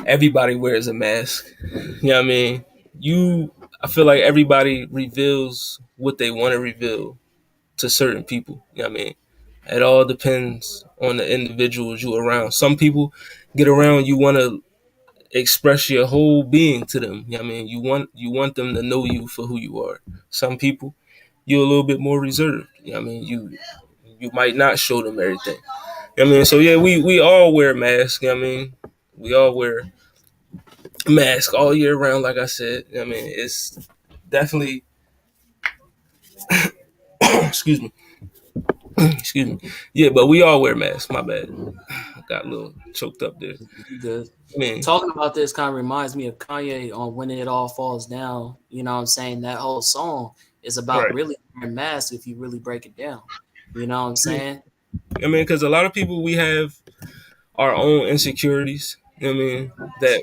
everybody wears a mask. You know what I mean? You I feel like everybody reveals what they want to reveal to certain people. You know what I mean? It all depends on the individuals you around. Some people get around you want to express your whole being to them. You know what I mean? You want them to know you for who you are. Some people you're a little bit more reserved. You know what I mean? You might not show them everything. You know what I mean? So yeah, we all wear masks, you know what I mean? We all wear masks all year round, like I said. You know what I mean? It's definitely excuse me. Excuse me. Yeah, but we all wear masks. My bad. I got a little choked up there. You good. I mean, Talking about this kind of reminds me of Kanye on When It All Falls Down. You know what I'm saying? That whole song is about right. really wearing masks if you really break it down. You know what I'm saying? I mean, because a lot of people we have our own insecurities. You know what I mean? That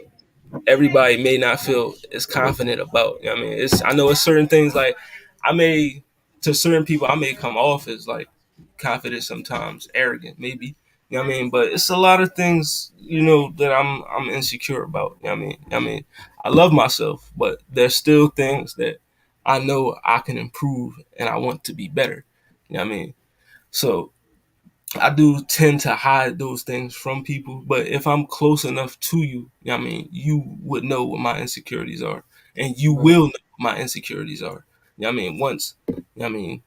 everybody may not feel as confident about. You know what I mean? I know it's certain things like I may to certain people I may come off as like confident sometimes, arrogant maybe. You know what I mean? But it's a lot of things, that I'm insecure about. You know what I mean? I love myself, but there's still things that I know I can improve and I want to be better. You know what I mean? So I do tend to hide those things from people, but if I'm close enough to you, you know what I mean, you would know what my insecurities are, and you Right. will know what my insecurities are. You know what I mean, once, you know what I mean,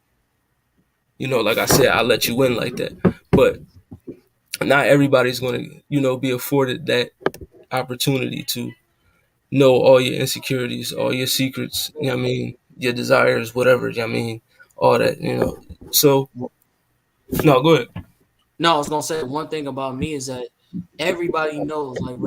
like I said, I let you in like that, but not everybody's going to, be afforded that opportunity to know all your insecurities, all your secrets, you know what I mean, your desires, whatever, you know what I mean, all that. So, no, go ahead. No, I was gonna say one thing about me is that everybody knows, like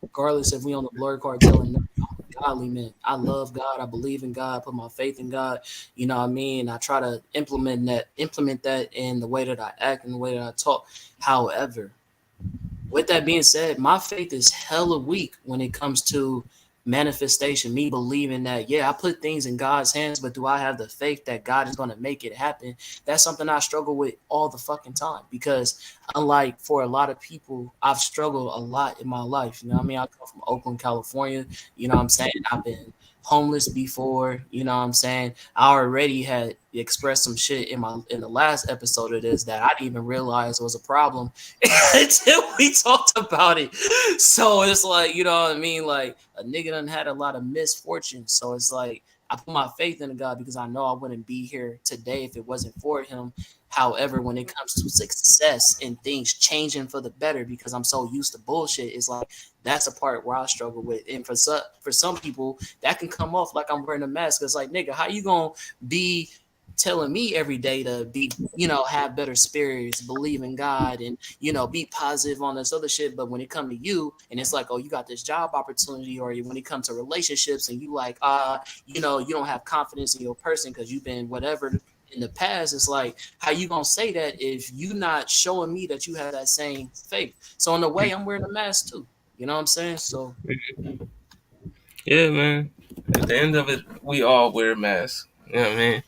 regardless if we on the blur cartel or not, I'm a godly man. I love God. I believe in God. I put my faith in God. You know what I mean? I try to implement that in the way that I act and the way that I talk. However, with that being said, my faith is hella weak when it comes to manifestation. Me believing that, yeah, I put things in God's hands, but do I have the faith that God is going to make it happen? That's something I struggle with all the fucking time because, unlike for a lot of people, I've struggled a lot in my life. You know what I mean? I come from Oakland, California. You know what I'm saying? I've been homeless before. You know what I'm saying? I already had expressed some shit in the last episode of this that I didn't even realize was a problem until we talked about it. So it's like, you know what I mean? Like a nigga done had a lot of misfortune. So it's like I put my faith in God because I know I wouldn't be here today if it wasn't for him. However, when it comes to success and things changing for the better, because I'm so used to bullshit, it's like that's a part where I struggle with. And for some people, that can come off like I'm wearing a mask. It's like, nigga, how you gonna be telling me every day to be, have better spirits, believe in God, and be positive on this other shit. But when it come to you, and it's like, oh, you got this job opportunity, or when it comes to relationships, and you like, you don't have confidence in your person because you've been whatever in the past. It's like, how you gonna say that if you not showing me that you have that same faith? So in a way, I'm wearing a mask too. You know what I'm saying? So Yeah, man. At the end of it, we all wear masks. You know what I mean?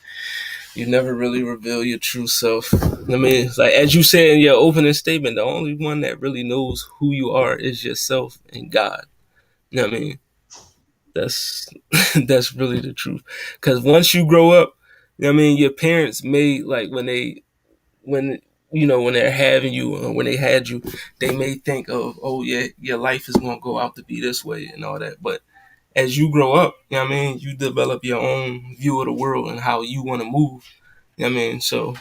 You never really reveal your true self. I mean, it's like as you said in your opening statement, the only one that really knows who you are is yourself and God. You know what I mean? That's that's really the truth. Because once you grow up, you know what I mean, your parents may like when when they're having you or when they had you, they may think of, oh yeah, your life is gonna go out to be this way and all that. But as you grow up, you know what I mean, you develop your own view of the world and how you want to move. You know what I mean? So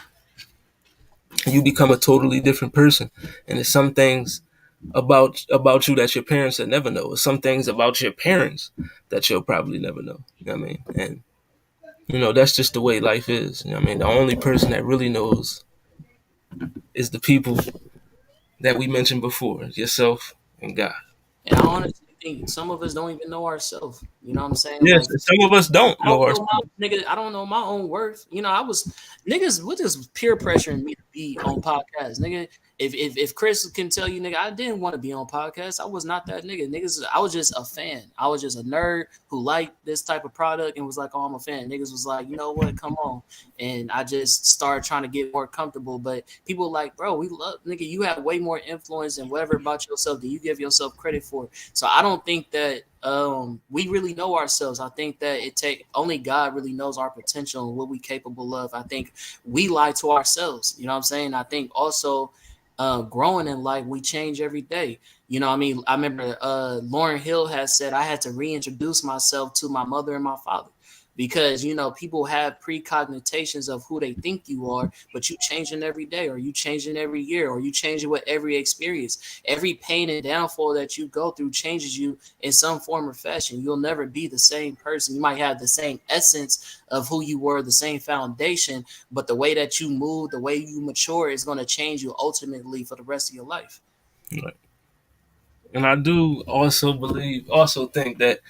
you become a totally different person. And there's some things about you that your parents will never know. Some things about your parents that you'll probably never know. You know what I mean? And that's just the way life is. You know what I mean? The only person that really knows is the people that we mentioned before, yourself and God. And I honestly think some of us don't even know ourselves. You know what I'm saying? Yes, Like, and some of us don't I don't know know ourselves. my nigga. I don't know my own worth. You know, I was niggas what is peer pressuring me to be on podcasts, nigga. If Chris can tell you, nigga, I didn't want to be on podcasts. I was not that nigga. Niggas, I was just a fan. I was just a nerd who liked this type of product and was like, oh, I'm a fan. Niggas was like, you know what, come on. And I just started trying to get more comfortable. But people were like, bro, we love nigga, you have way more influence and whatever about yourself than you give yourself credit for. So I don't think that we really know ourselves. I think that it take only God really knows our potential and what we capable of. I think we lie to ourselves. You know what I'm saying? I think also growing in life, we change every day. You know what I mean? I remember Lauren Hill has said I had to reintroduce myself to my mother and my father because you know people have precognitions of who they think you are, but you changing every day, or you changing every year, or you changing with every experience. Every pain and downfall that you go through changes you in some form or fashion. You'll never be the same person. You might have the same essence of who you were, the same foundation, but the way that you move, the way you mature is going to change you ultimately for the rest of your life. Right. And I do also think that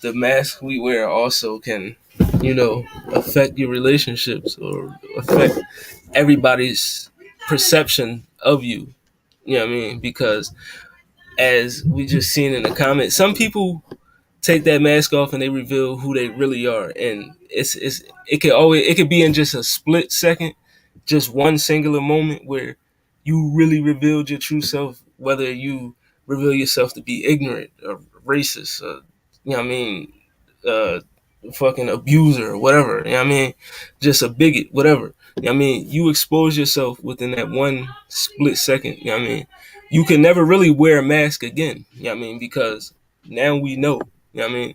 the mask we wear also can, affect your relationships or affect everybody's perception of you. You know what I mean? Because as we just seen in the comments, some people take that mask off and they reveal who they really are, and it could be in just a split second, just one singular moment where you really revealed your true self, whether you reveal yourself to be ignorant or racist, or, you know what I mean, uh, fucking abuser or whatever, you know what I mean, just a bigot, whatever. You know what I mean, you expose yourself within that one split second, you know what I mean. You can never really wear a mask again, you know what I mean, because now we know, you know what I mean,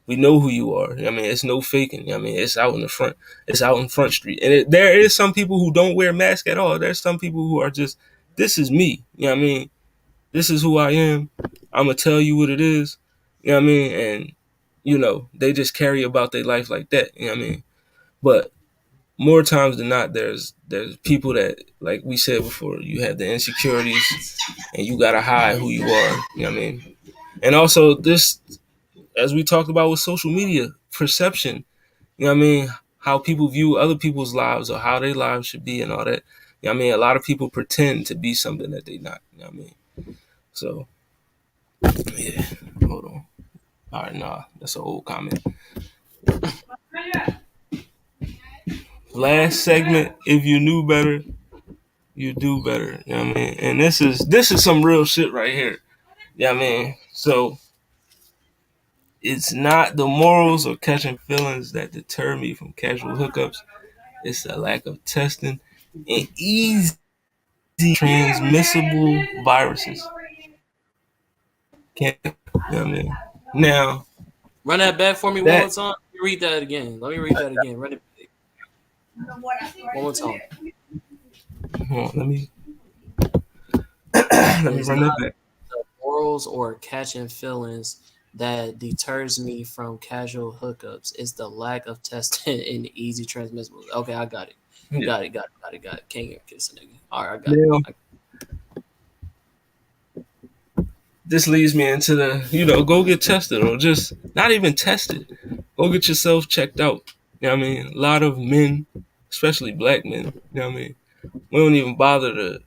we know who you are. I mean, it's no faking. I mean, it's out in the front. It's out in Front Street. And there is some people who don't wear masks at all. There's some people who are just, this is me. You know what I mean? This is who I am. I'm gonna tell you what it is. You know what I mean? And they just carry about their life like that. You know what I mean? But more times than not, there's people that, like we said before, you have the insecurities and you gotta hide who you are. You know what I mean? And also this, as we talked about with social media, perception. You know what I mean? How people view other people's lives or how their lives should be and all that. You know what I mean? A lot of people pretend to be something that they're not. You know what I mean? So, yeah. Hold on. All right, nah. That's an old comment. Last segment, if you knew better, you do better. You know what I mean? And this is some real shit right here. Yeah, you know what I mean? So it's not the morals or catching feelings that deter me from casual hookups. It's the lack of testing and easy transmissible viruses. Can't, you know what I mean? Now, Run that back for me one more that, time. Let me read that again. Let me read that again. Run it back one more time. hold on, let me It's run that not back. the morals or catching feelings that deters me from casual hookups. It's the lack of testing and easy transmissible. Okay, I got it. Yeah. Got it. Can't even kiss a nigga. All right, I got Now, it. this leads me into go get tested or just not even tested. Go get yourself checked out. You know what I mean? A lot of men, especially black men, you know what I mean? We don't even bother to,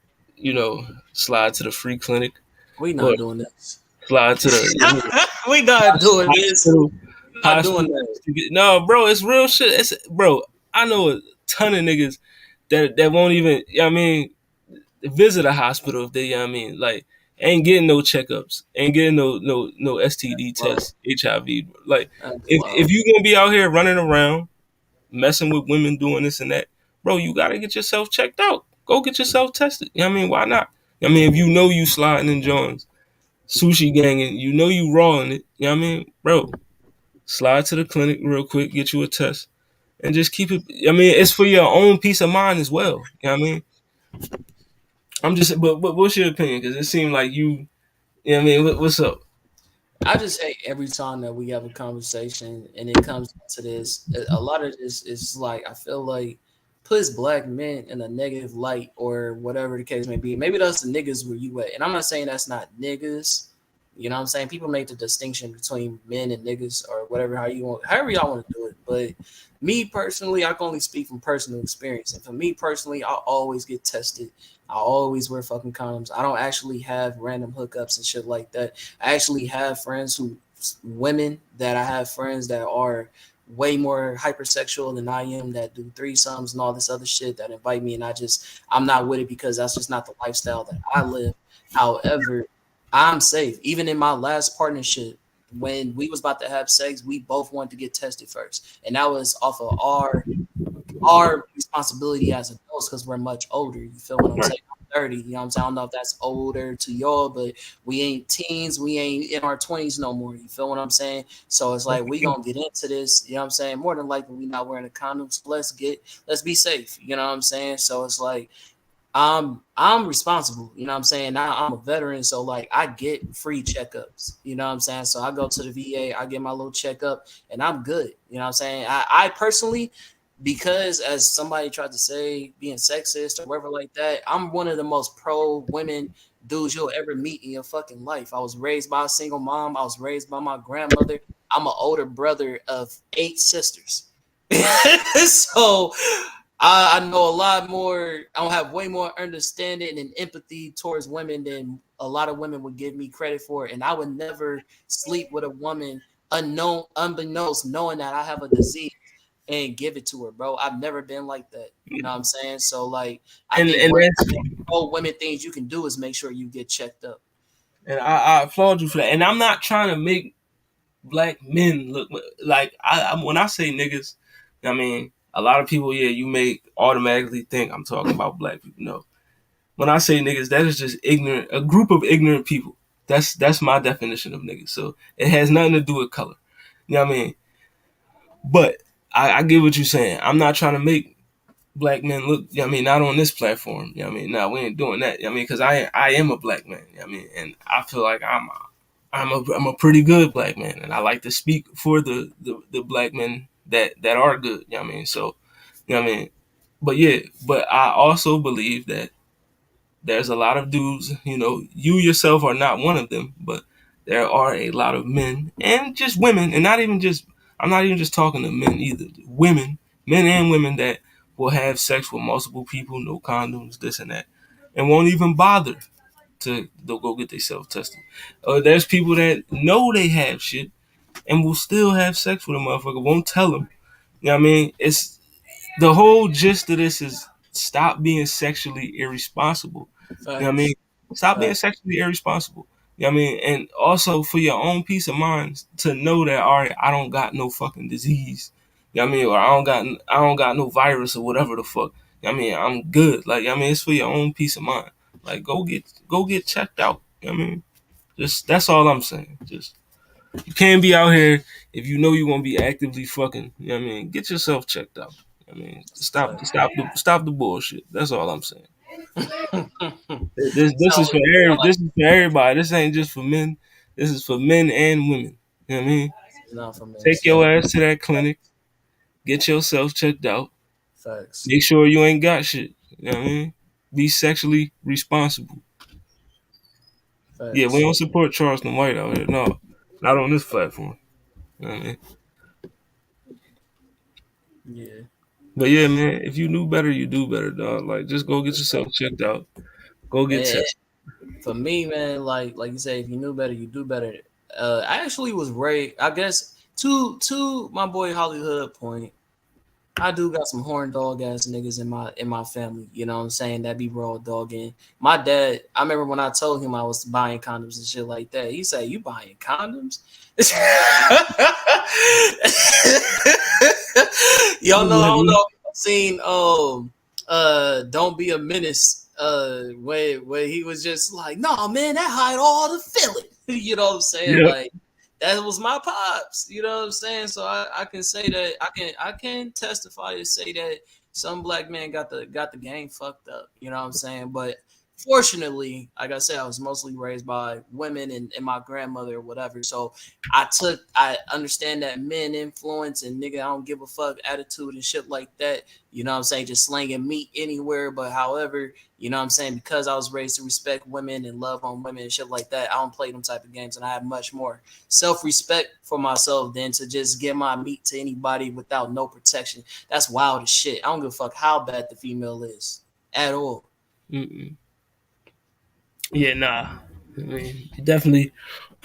slide to the free clinic We or not doing this. slide to the We not doing this. hospital I'm not doing hospitals that. to get no, bro. It's real shit. It's bro. I know a ton of niggas that won't even. I mean, visit a hospital if they. I mean, like ain't getting no checkups, ain't getting no STD Wow, tests, HIV. Like that's if wild. you gonna be out here running around messing with women doing this and that, bro, you gotta get yourself checked out. Go get yourself tested. You know what I mean? Why not? I mean, if you know you sliding in joints, sushi ganging, you know you raw in it. You know what I mean? Bro, slide to the clinic real quick, get you a test, and just keep it. I mean, it's for your own peace of mind as well. You know what I mean? I'm just, but what's your opinion? Because it seemed like you know what I mean? What's up? I just hate every time that we have a conversation and it comes to this. A lot of this is like I feel like puts black men in a negative light or whatever the case may be. Maybe that's the niggas where you at, and I'm not saying that's not niggas. You know what I'm saying? People make the distinction between men and niggas or whatever how you want, however y'all want to do it. But me personally, I can only speak from personal experience, and for me personally, I always get tested. I always wear fucking condoms. I don't actually have random hookups and shit like that. I actually have friends who women that I have friends that are way more hypersexual than I am that do threesomes and all this other shit that invite me and I'm not with it because that's just not the lifestyle that I live. However, I'm safe. Even in my last partnership, when we was about to have sex, we both wanted to get tested first. And that was off of our responsibility as adults because we're much older. You feel what I'm Right. saying? I'm 30. You know what I'm saying? I don't know if that's older to y'all, but we ain't teens. We ain't in our 20s no more. You feel what I'm saying? So it's like we gonna get into this. You know what I'm saying? More than likely, we not wearing a condom. So let's be safe. You know what I'm saying? So it's like I'm responsible, you know what I'm saying? Now I'm a veteran, so like I get free checkups, you know what I'm saying? So I go to the VA, I get my little checkup, and I'm good. You know what I'm saying? I personally, because as somebody tried to say, being sexist or whatever like that, I'm one of the most pro women dudes you'll ever meet in your fucking life. I was raised by a single mom, I was raised by my grandmother. I'm an older brother of 8 sisters. So I know a lot more. I don't have way more understanding and empathy towards women than a lot of women would give me credit for. And I would never sleep with a woman unbeknownst, knowing that I have a disease and give it to her, bro. I've never been like that. You know what I'm saying? So like, I think And one of that's the pro women things you can do is make sure you get checked up. and I applaud you for that. And I'm not trying to make black men look like I when I say niggas, I mean a lot of people. Yeah, you may automatically think I'm talking about black people. No, when I say niggas, that is just ignorant, a group of ignorant people. That's my definition of niggas. So it has nothing to do with color. You know what I mean? But I get what you're saying. I'm not trying to make black men look. You know what I mean? Not on this platform. You know what I mean? No, we ain't doing that. You know what I mean? Because I am a black man. You know what I mean? And I feel like I'm a pretty good black man, and I like to speak for the black men that are good. You know what I mean? So you know what I mean? But yeah, but I also believe that there's a lot of dudes, you know, you yourself are not one of them, but there are a lot of men and just women, and not even just, I'm not even just talking to men either. Women, men and women that will have sex with multiple people, no condoms, this and that, and won't even bother to go get themselves tested. There's people that know they have shit and will still have sex with a motherfucker, won't tell them. You know what I mean? It's the whole gist of this is stop being sexually irresponsible. You know what I mean? Facts. Stop being Facts. sexually irresponsible. You know what I mean? And also for your own peace of mind to know that all right, I don't got no fucking disease. You know what I mean? Or I don't got no virus or whatever the fuck. You know what I mean? I'm good. Like I mean it's for your own peace of mind. Like go get checked out. You know what I mean? Just that's all I'm saying. Just you can't be out here if you know you're gonna be actively fucking. You know what I mean? Get yourself checked out. I mean, stop the bullshit. That's all I'm saying. This Sound is for like this is for everybody. This ain't just for men. This is for men and women. You know what I mean? it's not for men. Take your ass to that clinic. Get yourself checked out. Facts. Make sure you ain't got shit. You know what I mean? Be sexually responsible. Yeah, we Facts. don't support Charleston White out here. No, not on this platform. You know what I mean? Yeah. But yeah, man, if you knew better, you do better, dog. Like, just go get yourself checked out. Go get And tested. for me, man, like you say, if you knew better, you do better. I actually was raised. I guess To my boy HollyHood point, I do got some horn dog ass niggas in my family. You know what I'm saying? That be raw dogging. My dad, I remember when I told him I was buying condoms and shit like that. He said, "You buying condoms?" Y'all know I don't know if y'all seen Don't Be a Menace where he was just like, "No man, that hide all the feeling." You know what I'm saying? Yep. Like that was my pops. You know what I'm saying? So I can say that I can testify to say that some black man got the game fucked up. You know what I'm saying? But fortunately, like I said, I was mostly raised by women and my grandmother or whatever. So I understand that men influence and nigga I don't give a fuck attitude and shit like that. You know what I'm saying? Just slanging meat anywhere. But however, you know what I'm saying? Because I was raised to respect women and love on women and shit like that, I don't play them type of games and I have much more self-respect for myself than to just give my meat to anybody without no protection. That's wild as shit. I don't give a fuck how bad the female is at all. Mm-mm. Yeah, nah. I mean, you definitely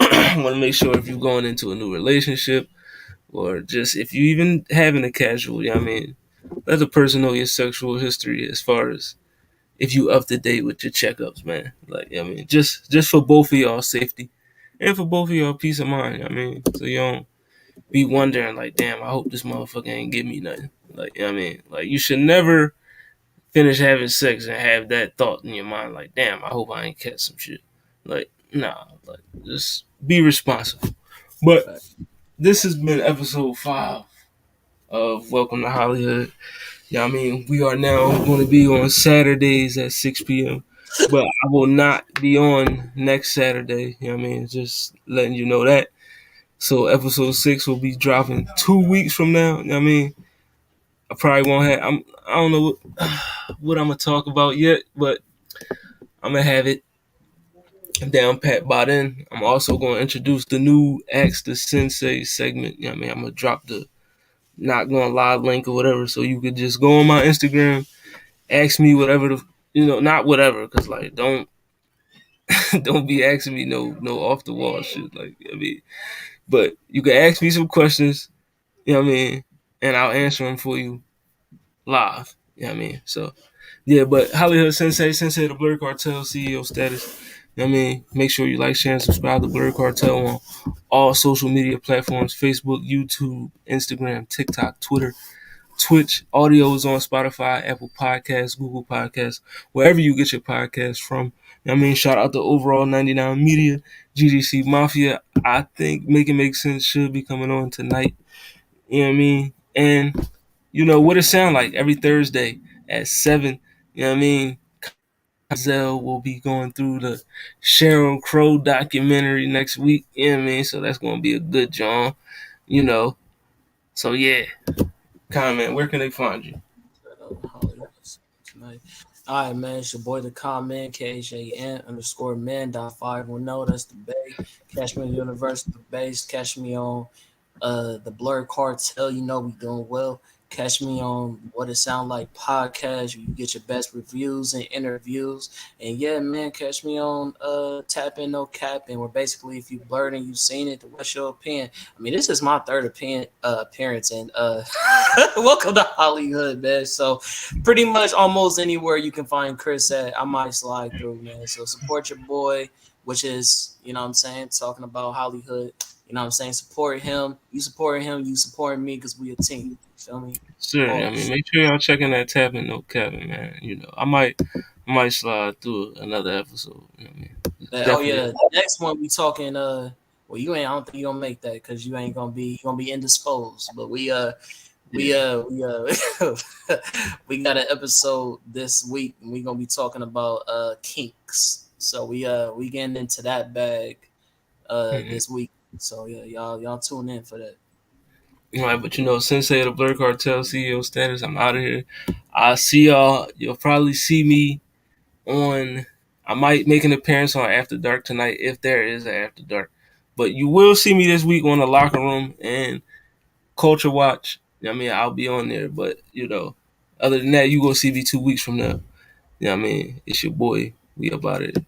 want to make sure if you're going into a new relationship or just if you even having a casual, you know what I mean, let the person know your sexual history as far as if you up to date with your checkups, man. Like, I mean, just for both of y'all safety and for both of y'all peace of mind. I mean, so you don't be wondering like, damn, I hope this motherfucker ain't give me nothing. Like, you know what I mean, like you should never finish having sex and have that thought in your mind, like, damn, I hope I ain't catch some shit. Like, nah, like just be responsible. But Right. this has been episode 5 of Welcome to HollyHood. Yeah, I mean, we are now going to be on Saturdays at 6 p.m. But I will not be on next Saturday. You know what I mean? Just letting you know that. So episode 6 will be dropping 2 weeks from now. You know what I mean? I probably won't have. I don't know what I'm gonna talk about yet, but I'm gonna have it down pat by then. I'm also gonna introduce the new Ask the Sensei segment. You know what I mean? I'm gonna drop the not going live link or whatever, so you could just go on my Instagram, ask me whatever the not whatever, cause like don't be asking me no off the wall shit. Like I mean, but you can ask me some questions. You know what I mean? And I'll answer them for you live. You know what I mean? So yeah, but HollyHood Sensei the Blur Cartel CEO status. You know what I mean? Make sure you like, share, and subscribe to Blur Cartel on all social media platforms: Facebook, YouTube, Instagram, TikTok, Twitter, Twitch. Audio is on Spotify, Apple Podcasts, Google Podcasts, wherever you get your podcasts from. You know what I mean? Shout out to Overall 99 Media, GDC Mafia. I think Make It Make Sense should be coming on tonight. You know what I mean? And you know what it sound like every Thursday at 7. You know what I mean? Zell will be going through the Sheryl Crow documentary next week. You know what I mean? So that's going to be a good John, you know. So yeah, comment. Where can they find you? Hollywood tonight. All right, man. It's your boy, the comment, KHAN_man.510. That's the Bay. Catch me on Universal the Base. Catch me on the Blur Cartel. You know we doing well. Catch me on What It Sound Like podcast. You get your best reviews and interviews. And yeah, man, catch me on Tap In No Cap. And we're basically, if you blurred and you've seen it, what's your opinion? I mean, this is my third appearance, and welcome to HollyHood, man. So pretty much almost anywhere you can find Chris at, I might slide through, man. So support your boy, which is, you know what I'm saying, talking about HollyHood. You know what I'm saying? Support him. You support him. You support me because we a team. You feel me? Sure. I mean, Pause. make sure y'all checking that Tapping No Cabin, man. You know, I might slide through another episode. You know what I mean? Oh Definitely. yeah, next one we talking. Well, you ain't. I don't think you gonna make that because you ain't gonna be. You gonna be indisposed. But we we got an episode this week, and we gonna be talking about kinks. So we getting into that bag Mm-hmm. this week. So yeah, y'all tune in for that. All right, but you know, Sensei of the Blur Cartel CEO status. I'm out of here. I'll see y'all. You'll probably see me on. I might make an appearance on After Dark tonight if there is an After Dark. But you will see me this week on the Locker Room and Culture Watch. I mean, I'll be on there. But you know, other than that, you gonna see me 2 weeks from now. You know what I mean? It's your boy. We about it.